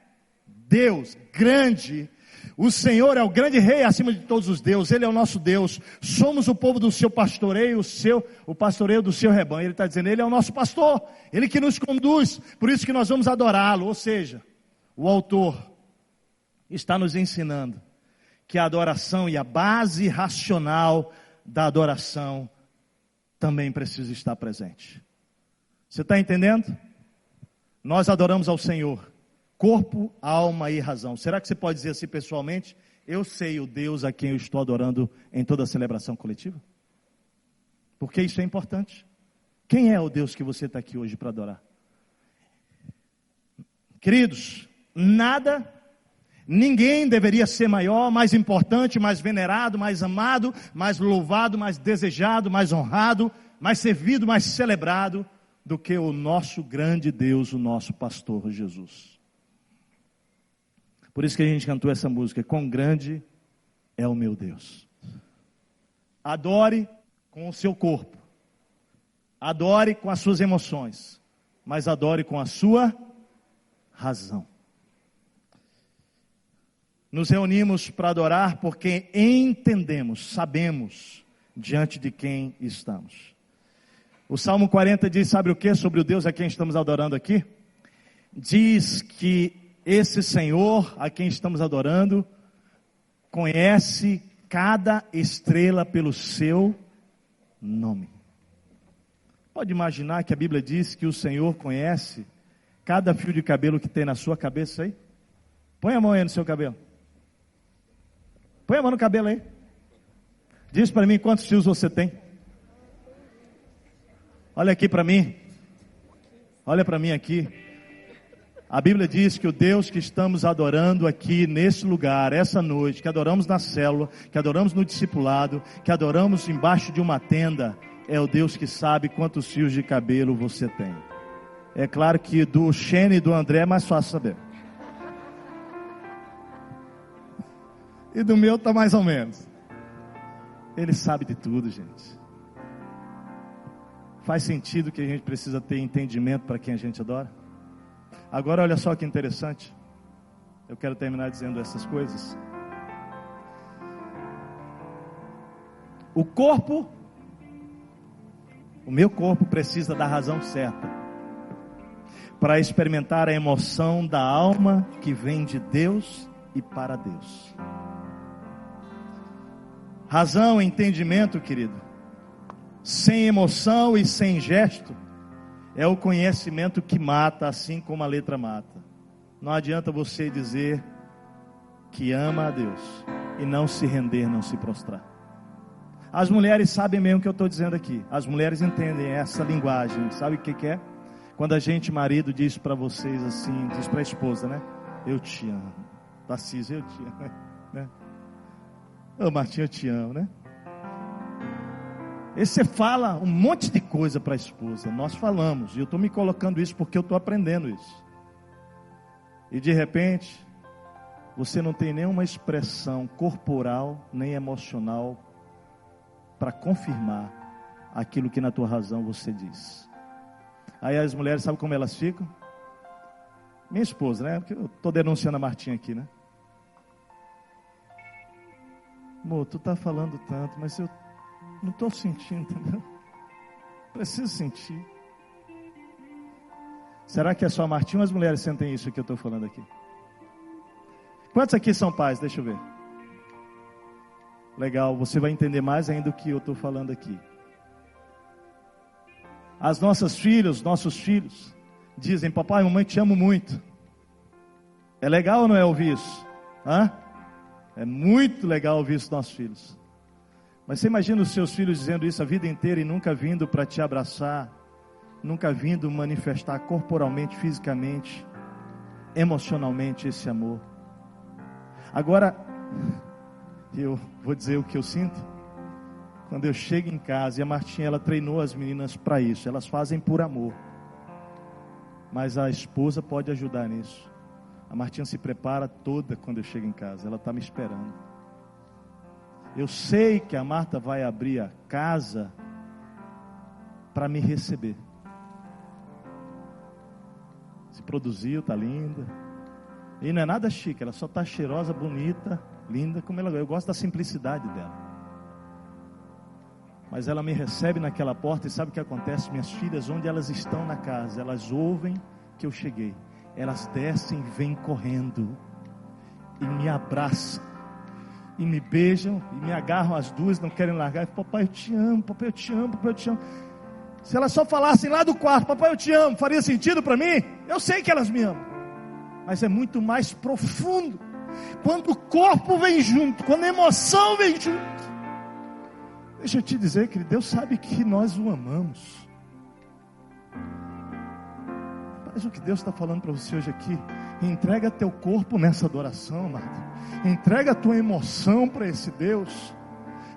Deus grande. O Senhor é o grande Rei acima de todos os deuses. Ele é o nosso Deus. Somos o povo do seu pastoreio, o pastoreio do seu rebanho. Ele está dizendo, ele é o nosso pastor. Ele que nos conduz. Por isso que nós vamos adorá-lo. Ou seja, o autor está nos ensinando que a adoração e a base racional da adoração também precisa estar presente. Você está entendendo? Nós adoramos ao Senhor, corpo, alma e razão. Será que você pode dizer assim pessoalmente? eu sei o Deus a quem eu estou adorando em toda a celebração coletiva? Porque isso é importante. Quem é o Deus que você está aqui hoje para adorar? Queridos, ninguém deveria ser maior, mais importante, mais venerado, mais amado, mais louvado, mais desejado, mais honrado, mais servido, mais celebrado do que o nosso grande Deus, o nosso pastor Jesus. Por isso que a gente cantou essa música, quão grande é o meu Deus. Adore com o seu corpo, adore com as suas emoções, mas adore com a sua razão. Nos reunimos para adorar porque entendemos, sabemos diante de quem estamos. O Salmo 40 diz, sabe o que? Sobre o Deus a quem estamos adorando aqui? Diz que esse Senhor a quem estamos adorando conhece cada estrela pelo seu nome. Pode imaginar que a Bíblia diz que o Senhor conhece cada fio de cabelo que tem na sua cabeça aí? Põe a mão aí no seu cabelo. Põe a mão no cabelo aí. Diz para mim quantos fios você tem. Olha aqui para mim. Olha para mim aqui. A Bíblia diz que o Deus que estamos adorando aqui nesse lugar, essa noite, que adoramos na célula, que adoramos no discipulado, que adoramos embaixo de uma tenda, é o Deus que sabe quantos fios de cabelo você tem. É claro que do Xene e do André é mais fácil saber. E do meu está mais ou menos. Ele sabe de tudo, gente. Faz sentido que a gente precisa ter entendimento para quem a gente adora? Agora olha só que interessante. Eu quero terminar dizendo essas coisas. O meu corpo precisa da razão certa para experimentar a emoção da alma que vem de Deus e para Deus. Razão, entendimento, querido, sem emoção e sem gesto, é o conhecimento que mata, assim como a letra mata. Não adianta você dizer que ama a Deus e não se render, não se prostrar. As mulheres sabem mesmo o que eu estou dizendo aqui. As mulheres entendem essa linguagem. Sabe o que é? Quando a gente, marido, diz para vocês assim, diz para a esposa, né? Eu te amo. Tarcísio, eu te amo, né? Ô Martinho, eu te amo, né? E você fala um monte de coisa para a esposa. Nós falamos, e eu estou me colocando isso porque eu estou aprendendo isso. E de repente, você não tem nenhuma expressão corporal, nem emocional, para confirmar aquilo que na tua razão você diz. Aí as mulheres, sabe como elas ficam? Minha esposa, né? Porque eu estou denunciando a Martinha aqui, né? Amor, tu está falando tanto, mas eu não estou sentindo, entendeu? Preciso sentir. Será que é só a Martinha ou as mulheres sentem isso que eu estou falando aqui? Quantos aqui são pais? Deixa eu ver. Legal, você vai entender mais ainda do que eu estou falando aqui. As nossas filhas, nossos filhos dizem, papai e mamãe, te amo muito. É legal ou não é ouvir isso? Hã? É muito legal ouvir isso dos nossos filhos. Mas você imagina os seus filhos dizendo isso a vida inteira e nunca vindo para te abraçar, nunca vindo manifestar corporalmente, fisicamente, emocionalmente esse amor. Agora, eu vou dizer o que eu sinto. Quando eu chego em casa, e a Martinha, ela treinou as meninas para isso, elas fazem por amor. Mas a esposa pode ajudar nisso. A Martinha se prepara toda quando eu chego em casa, ela está me esperando. Eu sei que a Marta vai abrir a casa para me receber. Se produziu, está linda. E não é nada chique, ela só está cheirosa, bonita, linda como ela é. Eu gosto da simplicidade dela. Mas ela me recebe naquela porta e sabe o que acontece? Minhas filhas, onde elas estão na casa, elas ouvem que eu cheguei. Elas descem e vêm correndo e me abraçam e me beijam e me agarram as duas, não querem largar. Papai, eu te amo, papai, eu te amo, papai, eu te amo. Se elas só falassem lá do quarto, papai, eu te amo, faria sentido para mim? Eu sei que elas me amam, mas é muito mais profundo quando o corpo vem junto, quando a emoção vem junto. Deixa eu te dizer, querido, Deus sabe que nós o amamos. Mas o que Deus está falando para você hoje aqui, entrega teu corpo nessa adoração, amado. Entrega a tua emoção para esse Deus.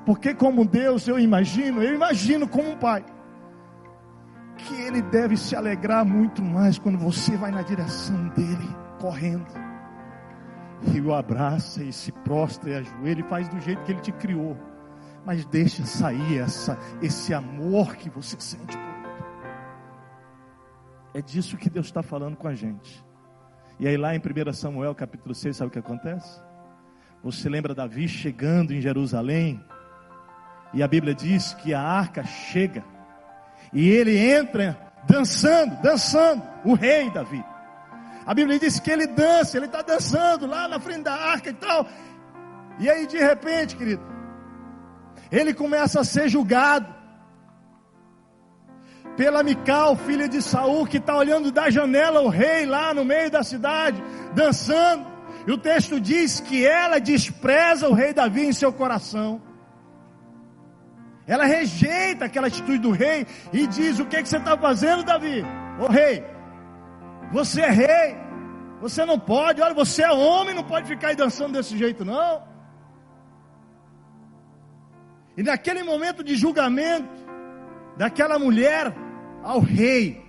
Porque como Deus, eu imagino como um pai, que Ele deve se alegrar muito mais quando você vai na direção dEle, correndo. E o abraça, e se prostra, e ajoelha, e faz do jeito que Ele te criou. Mas deixa sair esse amor que você sente por Ele. É disso que Deus está falando com a gente. E aí lá em 1 Samuel capítulo 6, sabe o que acontece? Você lembra Davi chegando em Jerusalém? E a Bíblia diz que a arca chega. E ele entra dançando, o rei Davi. A Bíblia diz que ele dança, ele está dançando lá na frente da arca e tal. E aí de repente, querido, ele começa a ser julgado pela Mical, filha de Saul, que está olhando da janela o rei lá no meio da cidade, dançando. E o texto diz que ela despreza o rei Davi em seu coração. Ela rejeita aquela atitude do rei e diz: o que você está fazendo, Davi? Ô rei, você é rei, você não pode, olha, você é homem, não pode ficar aí dançando desse jeito não. E naquele momento de julgamento daquela mulher ao rei,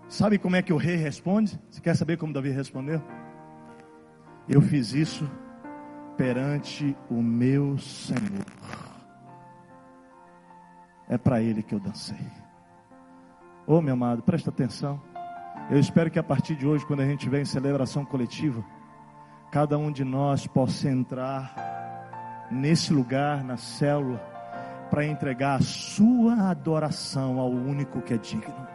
sabe como é que o rei responde? Você quer saber como Davi respondeu? Eu fiz isso perante o meu Senhor. É para Ele que eu dancei. Ô meu amado, presta atenção. Eu espero que a partir de hoje, quando a gente vem em celebração coletiva, cada um de nós possa entrar nesse lugar, na célula, para entregar a sua adoração ao único que é digno.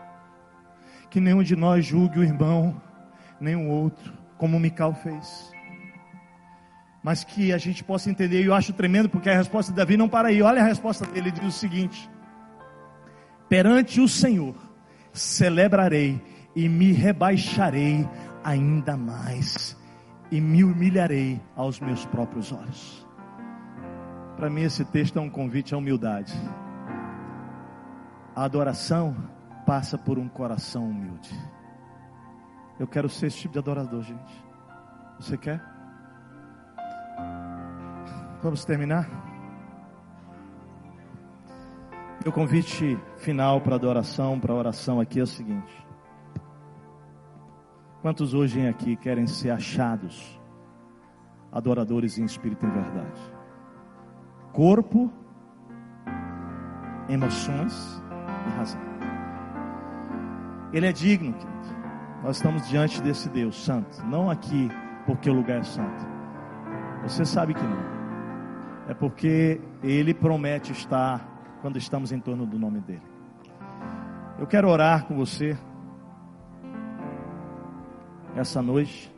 Que nenhum de nós julgue o irmão, nem o outro, como Mical fez. Mas que a gente possa entender, e eu acho tremendo, porque a resposta de Davi não para aí. Olha a resposta dele, ele diz o seguinte: perante o Senhor celebrarei e me rebaixarei ainda mais, e me humilharei aos meus próprios olhos. Para mim esse texto é um convite à humildade. A adoração passa por um coração humilde. Eu quero ser esse tipo de adorador, gente. Você quer? Vamos terminar? Meu convite final para adoração, para oração aqui é o seguinte: quantos hoje aqui querem ser achados adoradores em espírito e em verdade? Corpo, emoções e razão. Ele é digno, querido. Nós estamos diante desse Deus santo, não aqui porque o lugar é santo. Você sabe que não. É porque Ele promete estar quando estamos em torno do nome dEle. Eu quero orar com você essa noite.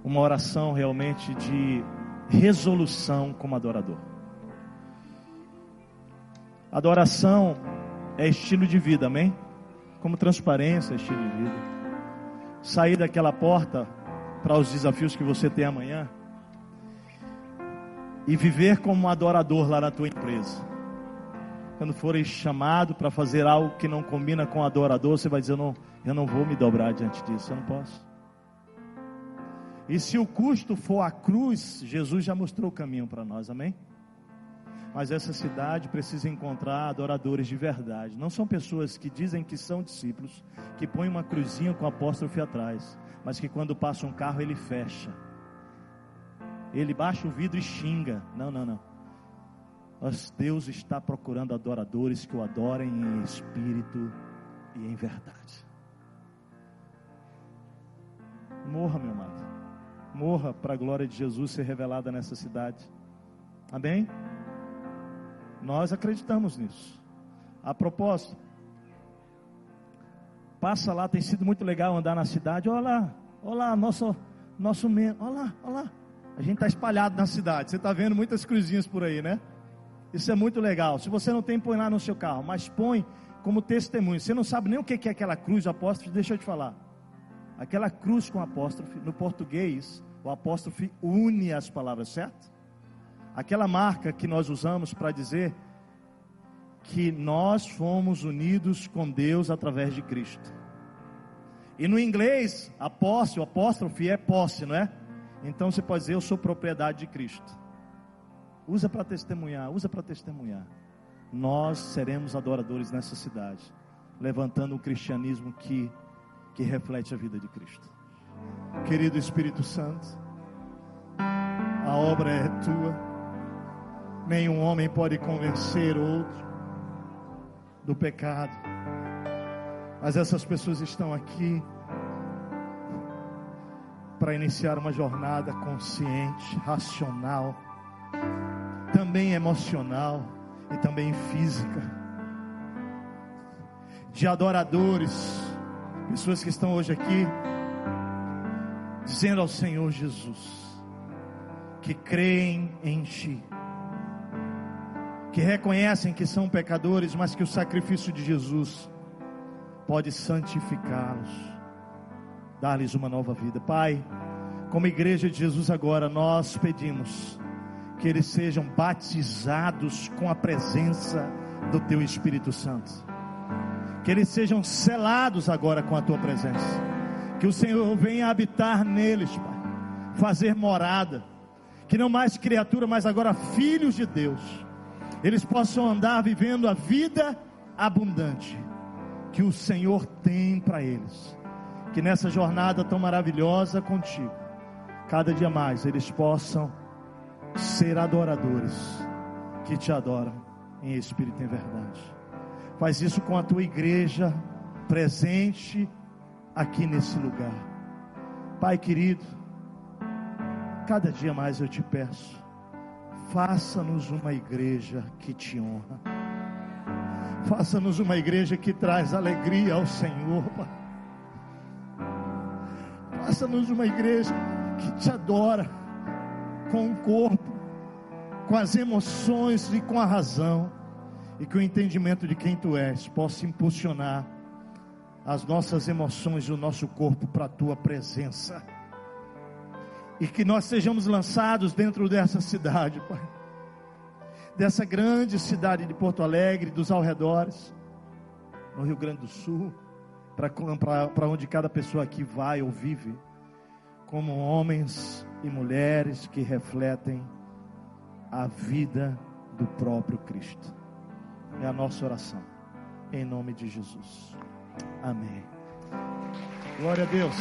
Uma oração realmente de resolução como adorador. Adoração é estilo de vida, amém? Como transparência é estilo de vida. Sair daquela porta para os desafios que você tem amanhã e viver como um adorador lá na tua empresa. Quando fores chamado para fazer algo que não combina com o adorador, você vai dizer: eu não vou me dobrar diante disso, eu não posso. E se o custo for a cruz, Jesus já mostrou o caminho para nós, amém? Mas essa cidade precisa encontrar adoradores de verdade. Não são pessoas que dizem que são discípulos, que põem uma cruzinha com apóstrofe atrás, mas que quando passa um carro ele fecha, ele baixa o vidro e xinga. Não. Deus está procurando adoradores que o adorem em espírito e em verdade. Morra, meu amado. Morra para a glória de Jesus ser revelada nessa cidade. Amém? Nós acreditamos nisso. A propósito, passa lá, tem sido muito legal andar na cidade. Olha lá, nosso membro. Olha lá. A gente está espalhado na cidade. Você está vendo muitas cruzinhas por aí, né? Isso é muito legal. Se você não tem, põe lá no seu carro, mas põe como testemunho. Você não sabe nem o que é aquela cruz, apóstolo, deixa eu te falar. Aquela cruz com apóstrofe, no português, o apóstrofe une as palavras, certo? Aquela marca que nós usamos para dizer que nós fomos unidos com Deus através de Cristo. E no inglês, apóstrofe é posse, não é? Então você pode dizer, eu sou propriedade de Cristo. Usa para testemunhar. Nós seremos adoradores nessa cidade, levantando um cristianismo que reflete a vida de Cristo. Querido Espírito Santo, a obra é tua. Nenhum homem pode convencer outro do pecado, mas essas pessoas estão aqui para iniciar uma jornada consciente, racional, também emocional e também física, de adoradores, pessoas que estão hoje aqui dizendo ao Senhor Jesus que creem em Ti, que reconhecem que são pecadores, mas que o sacrifício de Jesus pode santificá-los, dar-lhes uma nova vida. Pai, como igreja de Jesus agora, nós pedimos que eles sejam batizados com a presença do Teu Espírito Santo, que eles sejam selados agora com a Tua presença, que o Senhor venha habitar neles, Pai, fazer morada, que não mais criatura, mas agora filhos de Deus, eles possam andar vivendo a vida abundante que o Senhor tem para eles, que nessa jornada tão maravilhosa contigo, cada dia mais eles possam ser adoradores que te adoram em espírito e em verdade. Faz isso com a tua igreja presente aqui nesse lugar, Pai querido. Cada dia mais eu te peço, faça-nos uma igreja que te honra, faça-nos uma igreja que traz alegria ao Senhor, Pai. Faça-nos uma igreja que te adora com o corpo, com as emoções e com a razão, e que o entendimento de quem Tu és possa impulsionar as nossas emoções e o nosso corpo para a Tua presença, e que nós sejamos lançados dentro dessa cidade, Pai, dessa grande cidade de Porto Alegre, dos arredores, no Rio Grande do Sul, para onde cada pessoa aqui vai ou vive, como homens e mulheres que refletem a vida do próprio Cristo. É a nossa oração, em nome de Jesus, amém. Glória a Deus.